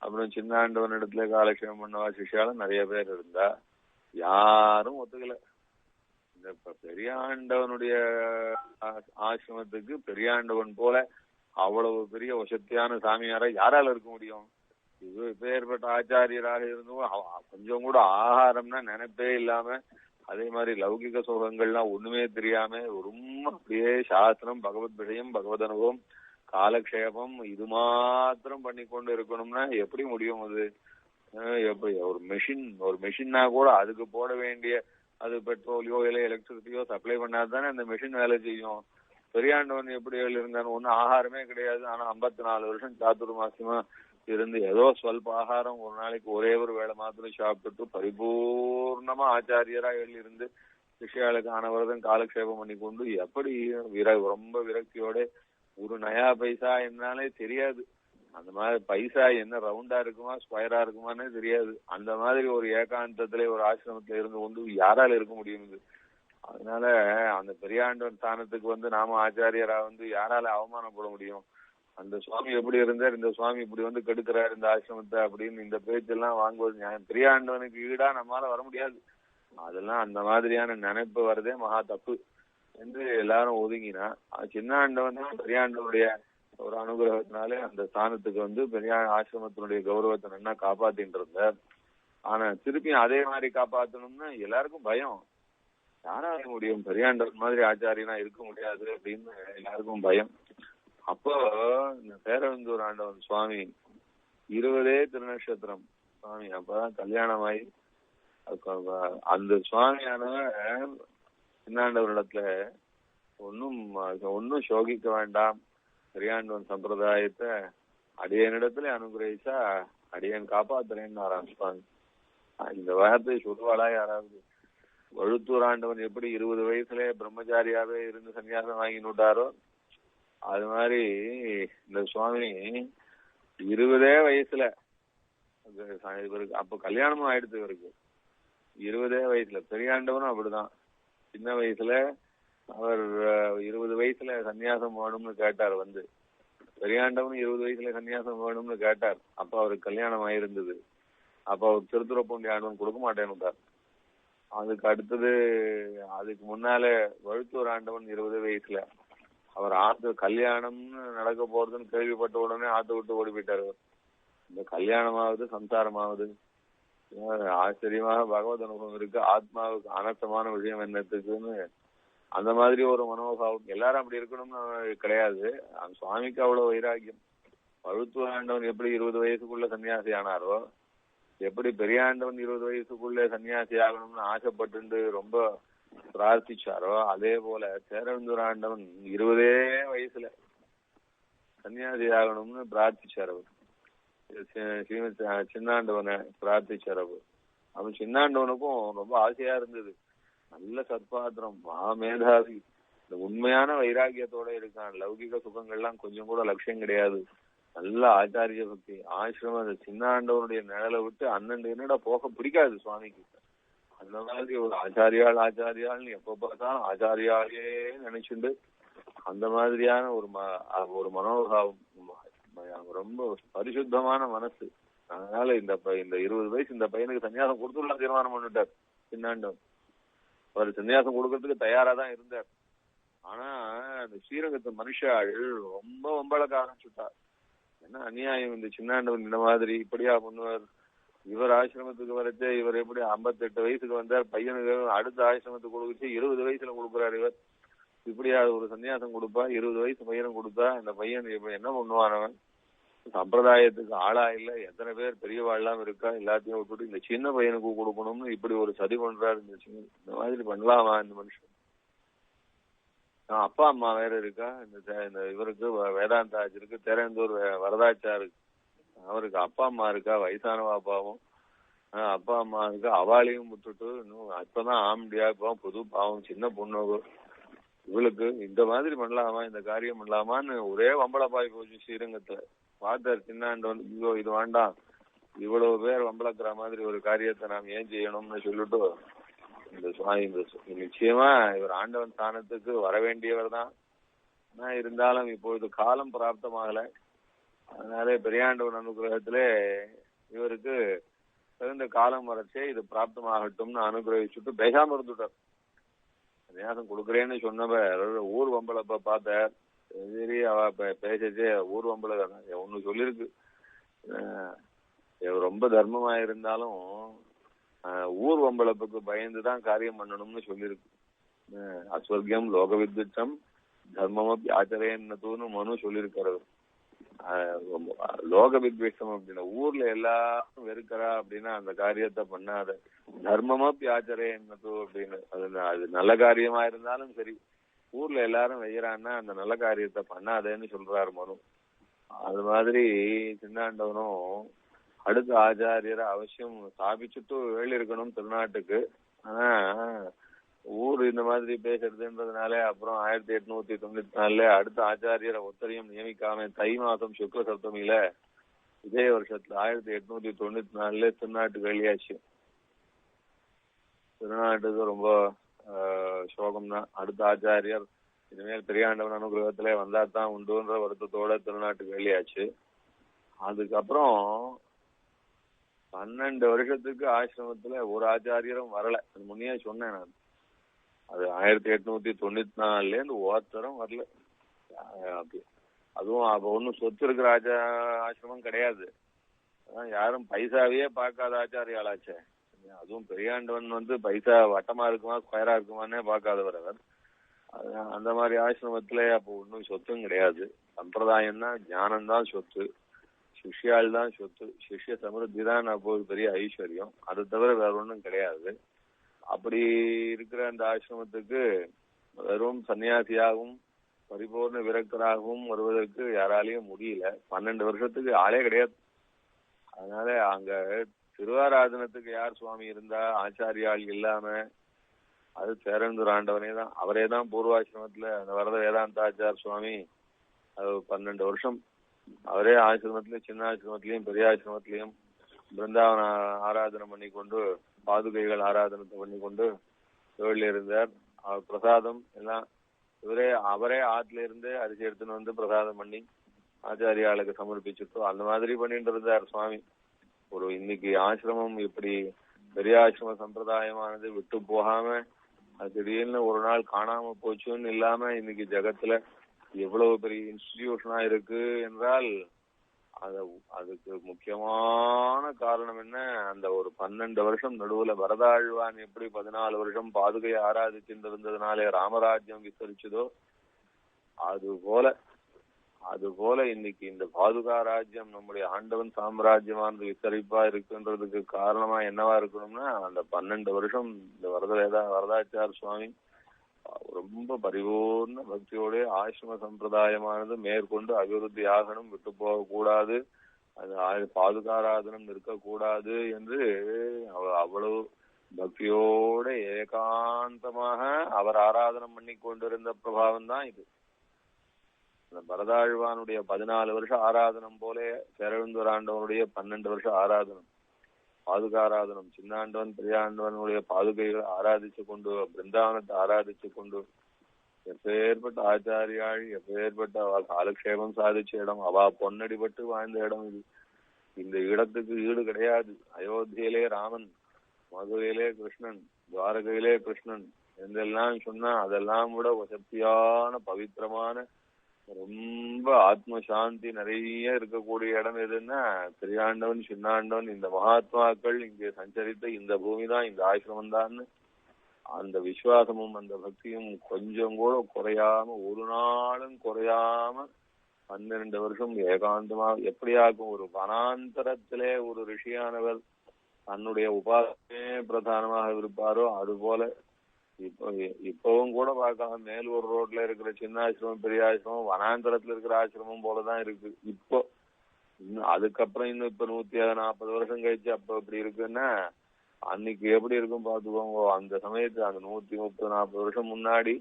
Speaker 3: அப்புறம் சின்ன ஆண்டவனிடத்துல காலக்ஷேபம் பண்ணவா சிஷ்யாலும் நிறைய பேர் இருந்தா, யாரும் ஒத்துக்கல. இந்த பெரியாண்டவனுடைய ஆசிரமத்துக்கு பெரியாண்டவன் போல அவ்வளவு பெரிய வசத்தியான சாமியாரா யாரால இருக்க முடியும்? இது பேர்பட்ட ஆச்சாரியராக இருந்தும் கொஞ்சம் கூட ஆகாரம்னா நினைப்பே இல்லாம, அதே மாதிரி லௌகிக சுகங்கள்லாம் ஒண்ணுமே தெரியாம ரொம்ப அப்படியே சாஸ்திரம், பகவத் விஷயம், பகவத் அனுபவம், காலக்ஷேபம் இது மாத்திரம் பண்ணி கொண்டு இருக்கணும்னா எப்படி முடியும்? அது எப்படி ஒரு மெஷின்னா கூட அதுக்கு போட வேண்டிய அது பெட்ரோலியோ இல்ல எலக்ட்ரிசிட்டியோ சப்ளை பண்ணாதானே அந்த மெஷின் வேலை செய்யும். பெரியாண்டவன் எப்படி இருந்தாலும் ஒன்னும் ஆகாரமே கிடையாது, ஆனா 54 வருஷம் சாதுர்மாசியமா இருந்து ஏதோ சொல்ப ஆகாரம், ஒரு நாளைக்கு ஒரே ஒரு வேளை மாத்திரம் சாப்பிட்டு பரிபூர்ணமா ஆச்சாரியரா இருந்து சிஷ்யாளுக்கு அனவரதம் காலக்ஷேபம் பண்ணி கொண்டு எப்படி ரொம்ப விரக்தியோட ஒரு நயா பைசா என்னாலே தெரியாது. அந்த மாதிரி பைசா என்ன ரவுண்டா இருக்குமா ஸ்கொயரா இருக்குமானே தெரியாது. அந்த மாதிரி ஒரு ஏகாந்தத்திலே ஒரு ஆசிரமத்துல இருந்து கொண்டு யாரால இருக்க முடியும்? அதனால அந்த பெரியாண்டவன் ஸ்தானத்துக்கு நாம ஆச்சாரியரா யாரால அவமானப்பட முடியும்? அந்த சுவாமி எப்படி இருந்தார், இந்த சுவாமி இப்படி கெடுக்கிறார் இந்த ஆசிரமத்தை அப்படின்னு இந்த பேச்செல்லாம் வாங்குவது நியாயம். பெரியாண்டவனுக்கு ஈடா நம்மளால வர முடியாது. அதெல்லாம் அந்த மாதிரியான நினைப்பு வரதே மகா தப்பு என்று எல்லாரும் ஒதுங்கினா, சின்னாண்டவன் தான் பெரியாண்டவனுடைய ஒரு அனுகிரகத்தினாலே அந்த ஸ்தானத்துக்கு பெரிய ஆசிரமத்தினுடைய கௌரவத்தை நல்லா காப்பாத்தின்னு இருந்தார். ஆனா திருப்பியும் அதே மாதிரி காப்பாத்தணும்னா எல்லாருக்கும் பயம். யாரால முடியும்? பெரியாண்டவன் மாதிரி ஆச்சாரியனா இருக்க முடியாது அப்படின்னு எல்லாருக்கும் பயம். அப்போ இந்த தேரவந்தூர் ஆண்டவன் சுவாமி 20 திருநட்சத்திரம் சுவாமி அப்பதான் கல்யாணமாயி அந்த சுவாமியானவர் சின்னாண்டவரிடத்துல ஒன்னும் சோகிக்க வேண்டாம், பெரியாண்டவன் சம்பிரதாயத்தை அடியனிடத்துல அனுகிரகிச்சா அடியன் காப்பாத்துறேன்னு ஆரம்பிச்சுப்பாங்க. இந்த வார்த்தை சொல்லுவாளா யாராவது? வழுத்தூர் ஆண்டவன் எப்படி 20 வயசுல பிரம்மச்சாரியாவே இருந்து சன்னியாசம் வாங்கினுட்டாரோ, அது மாதிரி இந்த சுவாமி 20 வயசுல இவருக்கு அப்ப கல்யாணமும் ஆயிடுத்து. இவருக்கு 20 வயசுல. பெரியாண்டவனும் அப்படிதான் சின்ன வயசுல அவர் 20 வயசுல சன்னியாசம் வேணும்னு கேட்டார். பெரியாண்டவனும் 20 வயசுல சன்னியாசம் வேணும்னு கேட்டார். அப்ப அவருக்கு கல்யாணம் ஆயிருந்தது. அப்ப அவர் திருத்துறைப்பூண்டி ஆண்டவன் கொடுக்க மாட்டேன்னுட்டார். அதுக்கு அடுத்தது அதுக்கு முன்னால வழுத்தூர் ஆண்டவன் 20 வயசுல அவர் ஆத்து கல்யாணம்னு நடக்க போறதுன்னு கேள்விப்பட்ட உடனே ஆத்து விட்டு ஓடி போயிட்டாரு. இந்த கல்யாணமாவது சம்சாரமாவது ஆச்சரியமாக பகவத் அனுபவம் இருக்கு, ஆத்மாவுக்கு அனர்த்தமான விஷயம் என்னத்துக்குன்னு அந்த மாதிரி ஒரு மனோபாவம். எல்லாரும் அப்படி இருக்கணும்னு கிடையாது. அந்த சுவாமிக்கு அவ்வளவு வைராக்கியம். பழுத்தூராண்டவன் எப்படி 20 வயசுக்குள்ள சன்னியாசி ஆனாரோ, எப்படி பெரியாண்டவன் 20 வயசுக்குள்ளே சன்னியாசி ஆகணும்னு ஆசைப்பட்டு ரொம்ப பிரார்த்திச்சாரோ, அதே போல தேரந்தூராண்டவன் 20 வயசுல சன்னியாசி ஆகணும்னு பிரார்த்திச்சார். அவர் சின்னாண்டவனை பிரார்த்திச்சார். அவன் சின்னாண்டவனுக்கும் ரொம்ப ஆசையா இருந்தது. நல்ல சத்பாத்திரம், மகாமேதாவி, இந்த உண்மையான வைராகியத்தோட இருக்கான். லௌகிக சுகங்கள்லாம் கொஞ்சம் கூட லட்சியம் கிடையாது. நல்ல ஆச்சாரிய பக்தி. ஆசிரமம் அந்த சின்னாண்டவனுடைய நிழலை விட்டு அண்ணன் என்னடா போக பிடிக்காது சுவாமிக்கு. அந்த மாதிரி ஒரு ஆச்சாரியாள்னு எப்ப பார்த்தாலும் ஆச்சாரியாலே நினைச்சுண்டு அந்த மாதிரியான ஒரு மனோபாவம், ரொம்ப பரிசுத்தமான மனசு. அதனால இந்த 20 வயசு இந்த பையனுக்கு சன்னியாசம் கொடுத்துடலாம் தீர்மானம் பண்ணிட்டார் சின்னாண்டவன். அவர் சன்னியாசம் கொடுக்கறதுக்கு தயாரா தான் இருந்தார். ஆனா அந்த ஸ்ரீரங்கத்து மனுஷாள் ரொம்ப வம்பளக்க ஆரம்பிச்சுட்டார். என்ன அநியாயம், இந்த சின்னாண்டவன் இந்த மாதிரி இப்படியா பண்ணுவார்? இவர் ஆசிரமத்துக்கு வரச்சே இவர் எப்படி 58 வயசுக்கு வந்தார், பையனுக்கு அடுத்த ஆசிரமத்துக்கு கொடுக்குச்சு 20 வயசுல கொடுக்குறாரு. இவர் இப்படியா ஒரு சன்னியாசம் கொடுப்பா? 20 வயசு பையனும் கொடுத்தா இந்த பையன் இப்ப என்ன பண்ணுவானவன்? சம்பிரதாயத்துக்கு ஆளா இல்ல, எத்தனை பேர் பெரியவாள்லாம் இருக்கா, எல்லாத்தையும் விட்டுட்டு இந்த சின்ன பையனுக்கு கொடுக்கணும்னு இப்படி ஒரு சதி பண்றாரு. இந்த மாதிரி பண்ணலாமா இந்த மனுஷன்? அப்பா அம்மா வேற இருக்கா. இந்த இவருக்கு வேதாந்தாச்சிருக்கு, தேரந்தூர் வரதாச்சாருக்கு, அவருக்கு அப்பா அம்மா இருக்கா, வயசானவா அப்பாவும் அப்பா அம்மா இருக்கா. அவளையும் விட்டுட்டு இன்னும் அப்பதான் ஆம்பியா, இப்போ புது பாவம் சின்ன பொண்ணு, இவளுக்கு இந்த மாதிரி பண்ணலாமா, இந்த காரியம் பண்ணலாமான்னு ஒரே வம்பளப்பாய் போச்சு ஸ்ரீரங்கத்துல. பார்த்தார் சின்னாண்டவன், ஐயோ இது வேண்டாம், இவ்வளவு பேர் வம்பளக்குற மாதிரி ஒரு காரியத்தை நாம் ஏன் செய்யணும்னு சொல்லிட்டு இந்த சுவாமி நிச்சயமா இவர் ஆண்டவன் ஸ்தானத்துக்கு வர வேண்டியவர் தான். ஆனா இருந்தாலும் இப்பொழுது காலம் பிராப்தமாகல. அதனாலே பெரியாண்டவன் அனுகிரகத்திலே இவருக்கு தகுந்த காலம் வரச்சே இது பிராப்தமாகட்டும்னு அனுகிரகிச்சுட்டு பேசாம இருந்துட்டார். சன்னியாசம் கொடுக்குறேன்னு சொன்னவர் ஊர் வம்பளப்ப பார்த்தார். சரி, அவ பேசச்சே ஊர் வம்பள ஒண்ணு சொல்லிருக்கு, ரொம்ப தர்மமா இருந்தாலும் ஊர் வம்பளப்புக்கு பயந்துதான் காரியம் பண்ணணும்னு சொல்லியிருக்கு. அஸ்வர்கியம் லோக வித்விச்சம் தர்மம் ஆச்சரேன்னு மனு சொல்லியிருக்கிறது. லோக வித்வேஷம் அப்படின்னா ஊர்ல எல்லாரும் வெறுக்கிறா அப்படின்னா அந்த காரியத்தை பண்ணாத. தர்மமப்பி ஆச்சரேன்னு அப்படின்னு, அது நல்ல காரியமா இருந்தாலும் சரி, ஊர்ல எல்லாரும் வெய்யறான்னா அந்த நல்ல காரியத்தை பண்ணாதேன்னு சொல்றாரு மனு. அது மாதிரி சின்னாண்டவனும் அடுத்த ஆச்சாரியரை அவசியம் ஸ்தாபிச்சுட்டு இருக்கணும் திருநாட்டுக்கு. ஆனா ஊர் இந்த மாதிரி பேசுறதுன்றதுனால அப்புறம் 1894 அடுத்த ஆச்சாரியரை ஒத்தரையும் நியமிக்காம தை மாசம் சுக்ல சப்தமியில இதே வருஷத்துல 1894 திருநாட்டுக்கு வெளியாச்சு. திருநாட்டுக்கு ரொம்ப சோகம் தான். அடுத்த ஆச்சாரியர் இனிமேல் பெரியாண்டவன் அனுகிரகத்திலே வந்தாதான் உண்டுன்ற வருத்தத்தோட திருநாட்டுக்கு வெளியாச்சு. அதுக்கப்புறம் 12 வருஷத்துக்கு ஆசிரமத்துல ஒரு ஆச்சாரியரும் வரல. முன்னே சொன்னேன் நான், அது 1894 ஒருத்தரும் வரல. அதுவும் அப்ப ஒன்னும் சொத்து இருக்கிற ஆசிரமம் கிடையாது. யாரும் பைசாவையே பார்க்காத ஆச்சாரியாளாச்சே. அதுவும் பெரியாண்டவன் பைசா வட்டமா இருக்குமா ஸ்கொயரா இருக்குமானே பார்க்காதவர் அவர். அந்த மாதிரி ஆசிரமத்துல அப்போ ஒன்னும் சொத்தும் கிடையாது. சம்பிரதாயம் தான், ஞானம் தான் சொத்து, சிஷ்யால் தான் சொத்து, சிஷ்ய சமிருத்தி தான் அப்போது பெரிய ஐஸ்வர்யம். அதை தவிர வேற ஒன்றும் கிடையாது. அப்படி இருக்கிற அந்த ஆசிரமத்துக்கு வெறும் சன்னியாசியாகவும் பரிபூர்ண விரக்தராகவும் வருவதற்கு யாராலையும் முடியல. 12 வருஷத்துக்கு ஆளே கிடையாது. அதனால அங்க திருவாராதனத்துக்கு யார் சுவாமி இருந்தா ஆச்சாரியால் இல்லாம அது சேரந்தூர் ஆண்டவனே தான். அவரே தான் பூர்வாசிரமத்துல அந்த வரத வேதாந்தாச்சார் சுவாமி அது 12 வருஷம் அவரே ஆசிரமத்திலயும் சின்ன ஆசிரமத்திலையும் பெரிய ஆசிரமத்திலையும் பிருந்தாவன ஆராதனை பண்ணி கொண்டு பாதுகைகள் ஆராதனத்தை பண்ணி கொண்டு தொழில் இருந்தார். அவர் பிரசாதம் எல்லாம் அவரே ஆத்துல இருந்து அரிசி எடுத்துன்னு பிரசாதம் பண்ணி ஆச்சாரியாளுக்கு சமர்ப்பிச்சுட்டோ அந்த மாதிரி பண்ணிட்டு இருந்தார் சுவாமி. ஒரு இன்னைக்கு ஆசிரமம் இப்படி பெரிய ஆசிரம சம்பிரதாயமானது விட்டு போகாம அது திடீர்னு ஒரு நாள் காணாம போச்சுன்னு இல்லாம இன்னைக்கு ஜகத்துல எவ்வளவு பெரிய இன்ஸ்டிடியூஷனா இருக்கு என்றால் அதுக்கு முக்கியமான காரணம் என்ன? அந்த ஒரு 12 வருஷம் நடுவுல வரதாழ்வான் எப்படி 14 வருஷம் பாதுகையை ஆராதிச்சுட்டு இருந்ததுனாலே ராமராஜ்யம் விஸ்தரிச்சதோ அது போல அது போல இன்னைக்கு இந்த பாதுகா ராஜ்யம் நம்முடைய ஆண்டவன் சாம்ராஜ்யமானது விஸ்தரிப்பா இருக்குன்றதுக்கு காரணமா என்னவா இருக்கணும்னா அந்த 12 வருஷம் இந்த வரதாச்சார் சுவாமி ரொம்ப பரிபூர்ண பக்தியோட ஆசிரம சம்பிரதாயமானது மேற்கொண்டு அபிவிருத்தி ஆகணும், விட்டு போக கூடாது, அது பாதுகாராதனம் இருக்கக்கூடாது என்று அவ்வளவு பக்தியோட ஏகாந்தமாக அவர் ஆராதனம் பண்ணி கொண்டிருந்த பிரபாவம் தான் இது. அந்த பரதாழ்வானுடைய 14 வருஷம் ஆராதனம் போல பேரழுந்தூர் ஆண்டவனுடைய 12 வருஷம் ஆராதனம், பாதுகாராதனம், சின்னாண்டவன் பெரியாண்டவனுடைய பாதுகைகளை ஆராதிச்சு கொண்டு பிருந்தாவனத்தை ஆராதிச்சு கொண்டு எப்பேற்பட்ட ஆச்சாரியாள், எப்பேற்பட்ட அவள் காலக்ஷேபம் சாதிச்ச இடம், அவ பொன்னடிபட்டு வாழ்ந்த இடம் இது. இந்த இடத்துக்கு ஈடு கிடையாது. அயோத்தியிலே ராமன், மதுரையிலே கிருஷ்ணன், துவாரகையிலே கிருஷ்ணன் என்றெல்லாம் சொன்னா அதெல்லாம் விட சக்தியான பவித்திரமான ரொம்ப ஆத்ம சாந்தி நிறைய இருக்கக்கூடிய இடம் எதுன்னா பெரியாண்டவன் சின்னாண்டவன் இந்த மகாத்மாக்கள் இங்கே சஞ்சரித்த இந்த பூமி தான், இந்த ஆசிரமம் தான். அந்த விசுவாசமும் அந்த பக்தியும் கொஞ்சம் கூட குறையாம, ஒரு நாளும் குறையாம 12 வருஷம் ஏகாந்தமா எப்படியாக்கும் ஒரு வனாந்தரத்திலே ஒரு ரிஷியானவர் தன்னுடைய உபாசமே பிரதானமாக இருப்பாரோ அதுபோல இப்பவும் கூட பார்க்கலாம். மேலூர் ரோட்ல இருக்கிற சின்ன ஆசிரமம் பெரிய ஆசிரமம் வனாந்தரத்துல இருக்கிற ஆசிரமம் போலதான் இருக்கு இப்போ. அதுக்கப்புறம் இன்னும் இப்ப 140 வருஷம் கழிச்சு அப்ப எப்படி இருக்குன்னா அன்னைக்கு எப்படி இருக்கும் பாத்துக்கோங்க. அந்த சமயத்துல அந்த 130-140 வருஷம் முன்னாடி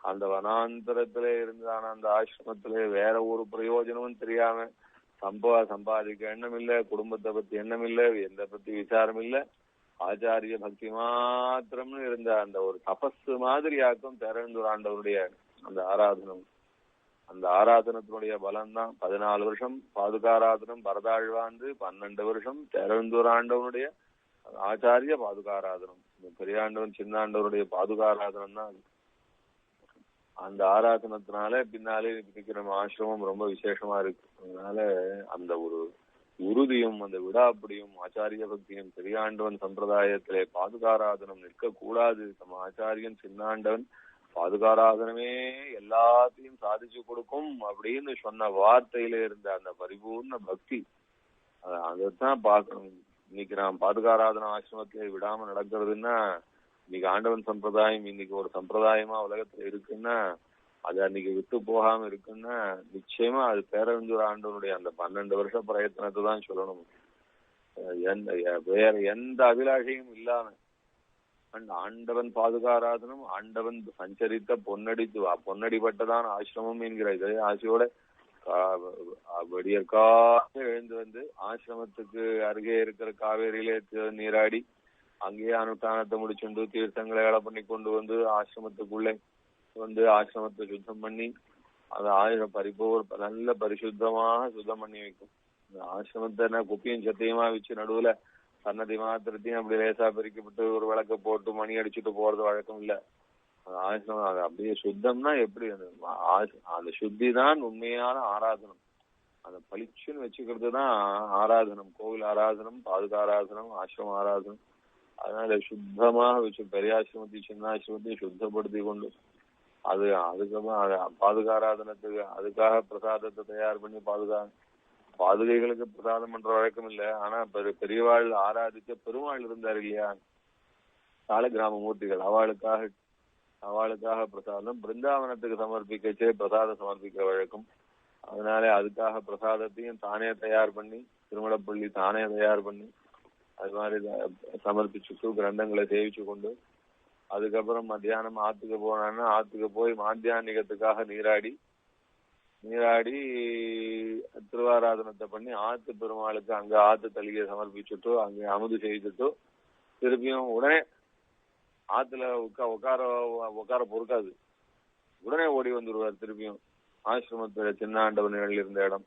Speaker 3: அந்த வனாந்தரத்திலே இருந்தான அந்த ஆசிரமத்திலே வேற ஒரு பிரயோஜனமும் தெரியாம சம்பாதிக்க எண்ணம் இல்ல, குடும்பத்தை பத்தி எண்ணம் இல்ல, எந்த பத்தி விசாரம் இல்ல, ஆச்சாரிய பக்தி மாத்திரம்னு இருந்த அந்த ஒரு தபஸ் மாதிரியாக்கும் பேரழுந்தூர் ஆண்டவருடைய அந்த ஆராதனம். அந்த ஆராதனத்தினுடைய பலம் தான் 14 வருஷம் பாதுகாராதனம் பரதாழ்வாந்து, 12 வருஷம் பேரழுந்தூர் ஆண்டவனுடைய ஆச்சாரிய பாதுகாராதனம். இந்த பெரியாண்டவன் சின்னாண்டவருடைய பாதுகாராதனம் தான். அந்த ஆராதனத்தினால பின்னாலே இருக்கிற ஆசிரமம் ரொம்ப விசேஷமா இருக்கு. அதனால அந்த ஒரு உறுதியும் அந்த விடாப்படியும் ஆச்சாரிய பக்தியும் பெரியாண்டவன் சம்பிரதாயத்திலே பாதுகாராதனம் நிற்க கூடாது. நம்ம ஆச்சாரியன் சின்னாண்டவன் பாதுகாராதனமே எல்லாத்தையும் சாதிச்சு கொடுக்கும் அப்படின்னு சொன்ன வார்த்தையில இருந்த அந்த பரிபூர்ண பக்தி அதைத்தான் பார்க்கணும். இன்னைக்கு நாம் பாதுகாராதன ஆசிரமத்திலே விடாம நடக்கிறதுன்னா இன்னைக்கு ஆண்டவன் சம்பிரதாயம் இன்னைக்கு ஒரு சம்பிரதாயமா உலகத்துல இருக்குன்னா அது அன்னைக்கு விட்டு போகாம இருக்குன்னா நிச்சயமா அது பேரழுந்தூர் ஆண்டவனுடைய அந்த 12 வருஷ பிரயத்தனத்தை தான் சொல்லணும். வேற எந்த அபிலாஷையும் இல்லாம ஆண்டவன் பாதுகாராதனம், ஆண்டவன் சஞ்சரித்த பொன்னடிப்பட்டதான் ஆசிரமம் என்கிற இதே ஆசையோட விடியற்காக எழுந்து வந்து ஆசிரமத்துக்கு அருகே இருக்கிற காவேரியிலே நீராடி அங்கேயே அனுஷ்டானத்தை முடிச்சுண்டு தீர்த்தங்களை வேலை பண்ணி கொண்டு வந்து ஆசிரமத்துக்குள்ளே வந்து ஆசிரமத்தை சுத்தம் பண்ணி அந்த நல்ல பரிசுத்தமாக சுத்தம் பண்ணி வைக்கும். இந்த ஆசிரமத்தை குப்பியும் சத்தியமா வச்சு நடுவுல சன்னதி மாத்திரத்தையும் அப்படி லேசா பெருக்கப்பட்டு ஒரு விளக்க போட்டு மணி அடிச்சுட்டு போறது வழக்கம் இல்ல. அந்த ஆசிரமம் அது அப்படியே சுத்தம்னா எப்படி அந்த சுத்தி தான் உண்மையான ஆராதனம். அந்த பளிச்சுன்னு வச்சுக்கிறது தான் ஆராதனம். கோவில் ஆராதனம், பாதுகாராதனம், ஆசிரம ஆராதனம். அதனால சுத்தமாக வச்சு பெரியாசிரமத்தையும் சின்னாசிரமத்தையும் சுத்தப்படுத்தி கொண்டு அதுக்கப்புறம் பாதுகாராதனத்துக்கு அதுக்காக பிரசாதத்தை தயார் பண்ணி பாதுகைகளுக்கு பிரசாதம் பண்ற வழக்கம் இல்லை. ஆனா பெரியவாள் ஆராதிச்ச பெருமாள் இருந்தார் இல்லையா, சாலக்கிராம மூர்த்திகள், அவளுக்காக பிரசாதம் பிருந்தாவனத்துக்கு சமர்ப்பிக்கச்சே பிரசாதம் சமர்ப்பிக்கிற வழக்கம். அதனால அதுக்காக பிரசாதத்தையும் தானே தயார் பண்ணி திருமலப்பள்ளி தானே தயார் பண்ணி அது மாதிரி சமர்ப்பிச்சுட்டு கிரந்தங்களை சேவிச்சு கொண்டு அதுக்கப்புறம் மத்தியானம் ஆத்துக்கு போனான்னா ஆத்துக்கு போய் மாத்தியானிகத்துக்காக நீராடி திருவாராதனத்தை பண்ணி ஆத்து பெருமாளுக்கு அங்க ஆத்து தளிகை சமர்ப்பிச்சுட்டு அங்க அமுது செய்துட்டு திருப்பியும் உடனே ஆத்துல உட்கார பொறுக்காது, உடனே ஓடி வந்துடுவார். திருப்பியும் ஆசிரமத்துல சின்னாண்டவன் நிழல் இருந்த இடம்,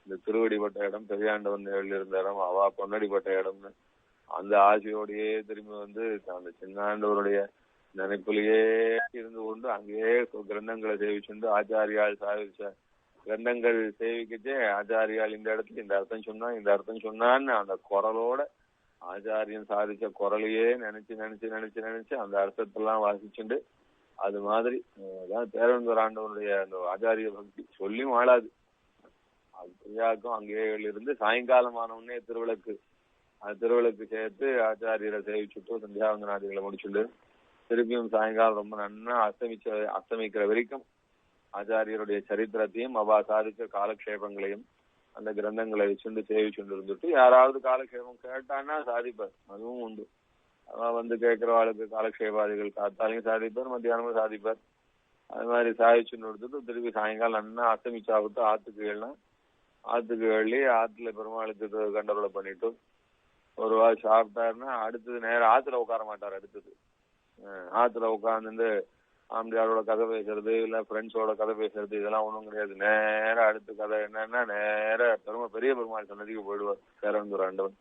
Speaker 3: இந்த திருவடிப்பட்ட இடம், பெரியாண்டவன் நிழல் இருந்த இடம், அவா பொன்னடிப்பட்ட இடம்னு அந்த ஆசையோடையே திரும்பி வந்து அந்த சின்னாண்டவருடைய நினைப்பிலேயே இருந்து கொண்டு அங்கேயே கிரந்தங்களை சேவிச்சுண்டு ஆச்சாரியால் சாதிச்ச கிரந்தங்கள் சேவிக்கச்சே ஆச்சாரியால் இந்த இடத்துல இந்த அர்த்தம் சொன்னா இந்த அர்த்தம் சொன்னான்னு அந்த குரலோட ஆச்சாரியன் சாதிச்ச குரலையே நினைச்சு அந்த அர்த்தத்தெல்லாம் வாசிச்சுண்டு அது மாதிரி அதான் பேரழுந்தூர் ஆண்டவனுடைய அந்த ஆச்சாரிய பக்தி சொல்லியும் ஆளாது. பிரியாவுக்கும் அங்கேயே இருந்து சாயங்காலமானவுடனே திருவிளக்கு திருவிளக்கு சேர்த்து ஆச்சாரியரை சேவிச்சுட்டு சந்தியாவந்தனாதிகளை முடிச்சுட்டு திருப்பியும் சாயங்காலம் ரொம்ப நன்னா அஸ்தமிக்கிற வரைக்கும் ஆச்சாரியருடைய சரித்திரத்தையும் அவ சாதிச்ச காலக்ஷேபங்களையும் அந்த கிரந்தங்களை வச்சுண்டு சேவிச்சுண்டு இருந்துட்டு யாராவது காலக்ஷேபம் கேட்டான்னா சாதிப்பார். அதுவும் உண்டு. வந்து கேட்கிறவாளுக்கு காலக்ஷேபாதிகள் காத்தாலையும் சாதிப்பார், மத்தியானமும் சாதிப்பார். அது மாதிரி சாதிச்சுன்னு எடுத்துட்டு திருப்பி சாயங்காலம் நன்னா அஸ்தமிச்சாவிட்டு ஆத்துக்கு வெள்ளி ஆத்துல பெருமாளுக்கு கண்டரோட பண்ணிட்டு ஒரு வாரம் சாப்பிட்டாருன்னா அடுத்தது நேரம் ஆத்துல உட்கார மாட்டார். அடுத்தது ஆத்துல உட்கார்ந்து ஆம்பியாரோட கதை பேசுறது இல்ல ஃப்ரெண்ட்ஸோட கதை பேசுறது இதெல்லாம் ஒண்ணும் கிடையாது. நேரம் அடுத்த கதை என்னன்னா நேர பெரிய பெருமாள் சன்னதிக்கு போயிடுவார். பேரவந்தூர் ஆண்டவன்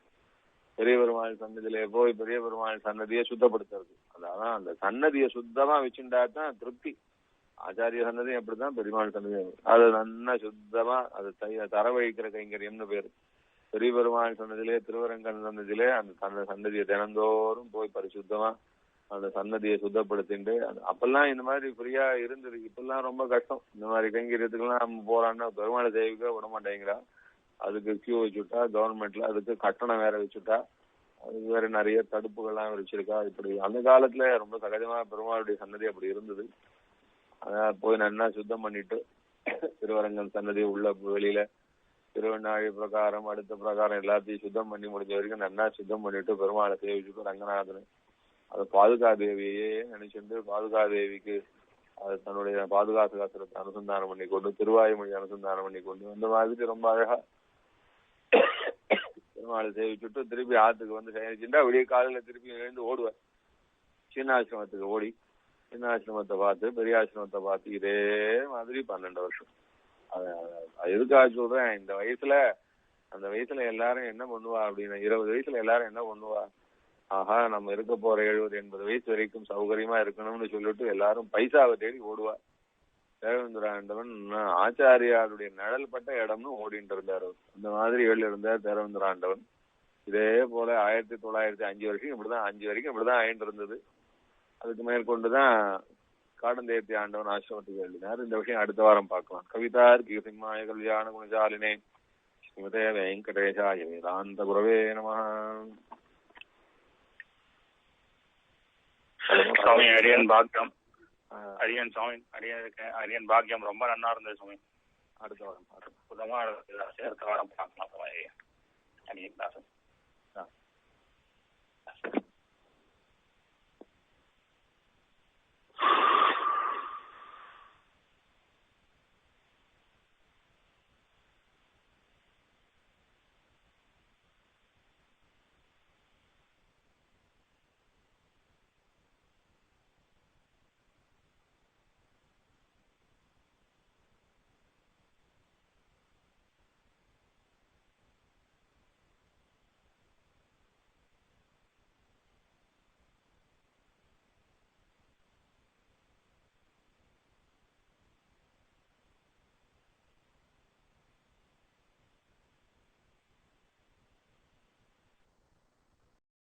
Speaker 3: பெரிய பெருமாள் சன்னதியிலே போய் பெரிய பெருமாள் சன்னதியை சுத்தப்படுத்துறது. அதான் அந்த சன்னதியை சுத்தமா வச்சுட்டாதான் திருப்தி. ஆச்சாரிய சன்னதியும் எப்படிதான் பெருமாள் சன்னதியும் அது நல்லா சுத்தமா அது தரவழிக்கிற கைங்கரியம்னு பேரு. பெரிய பெருமாள் சன்னதியிலே திருவரங்கன் சன்னதியிலே அந்த சன்னதியை தினந்தோறும் போய் பரிசுத்தமா அந்த சன்னதியை சுத்தப்படுத்திட்டு அப்பெல்லாம் இந்த மாதிரி ஃப்ரீயா இருந்தது. இப்பெல்லாம் ரொம்ப கஷ்டம். இந்த மாதிரி கைங்கரியத்துக்கெல்லாம் நம்ம போறான்னா பெருமாளை சேவிக்க விட மாட்டேங்கிறா. அதுக்கு கியூ வச்சுட்டா கவர்மெண்ட்ல அதுக்கு கட்டணம் வேற வச்சுட்டா அதுக்கு வேற நிறைய தடுப்புகள்லாம் வச்சிருக்கா. இப்படி அந்த காலத்துல ரொம்ப சகஜமா பெருமாளுடைய சன்னதி அப்படி இருந்தது. அதான் போய் நன்னா சுத்தம் பண்ணிட்டு திருவரங்கன் சன்னதி உள்ள வெளியில திருவண்ணாழி பிரகாரம் அடுத்த பிரகாரம் எல்லாத்தையும் சுத்தம் பண்ணி முடிஞ்ச வரைக்கும் நன்னா சுத்தம் பண்ணிட்டு பெருமாளை சேவிச்சுட்டு ரங்கநாதன் அது பாதுகாதேவியே நினைச்சுட்டு பாதுகாதேவிக்கு அது தன்னுடைய பாதுகாசுகாத்திரத்தை அனுசந்தானம் பண்ணி கொண்டு திருவாயுமொழி அனுசந்தானம் பண்ணி கொண்டு அந்த மாதிரி ரொம்ப அழகா பெருமாளை சேவிச்சுட்டு திருப்பி ஆத்துக்கு வந்து சேவிச்சுட்டா விடிய காலையில திருப்பி எழுந்து ஓடுவார். சின்ன ஆசிரமத்துக்கு ஓடி சின்ன ஆசிரமத்தை பார்த்து பெரிய ஆசிரமத்தை பார்த்து இதே மாதிரி 12 வருஷம். எதுக்காக சொல்றேன், அந்த வயசுல எல்லாரும் என்ன பண்ணுவா அப்படின்னா 20 வயசுல எல்லாரும் என்ன பண்ணுவா, ஆஹா நம்ம இருக்க போற 70-80 வயசு வரைக்கும் சௌகரியமா இருக்கணும்னு சொல்லிட்டு எல்லாரும் பைசாவை தேடி ஓடுவா. தேவேந்திர ஆண்டவன் ஆச்சாரியாருடைய நிழல் பட்ட இடம்னு ஓடிட்டு இருந்தாரு. அந்த மாதிரி இருந்தார் தேவேந்திர ஆண்டவன். இதே போல 1905 வரைக்கும் இப்படிதான் 5 வரைக்கும் இப்படிதான் ஆயிட்டு இருந்தது. அதுக்கு மேற்கொண்டுதான் காடந்தேத்தி ஆண்டவன் ஆசிரமத்துக்கு எழுதினார். இந்த விஷயம் அடுத்த வாரம் பார்க்கலாம். கவிதார்க்கிக சிம்மாய கல்யாண குணசாலினே ஸ்ரீமதே வெங்கடேசாய வேதாந்த குரவே நமஹ.
Speaker 2: சுவாமி அரியன் பாக்கியம். அரியன் சுவாமி அரியன் பாக்கியம் ரொம்ப நன்னா இருந்தது சுவாமி.
Speaker 3: அடுத்த வாரம் பார்க்கலாம்.
Speaker 2: புதமா அடுத்த வாரம் பார்க்கலாம். அரியன் தாசன்.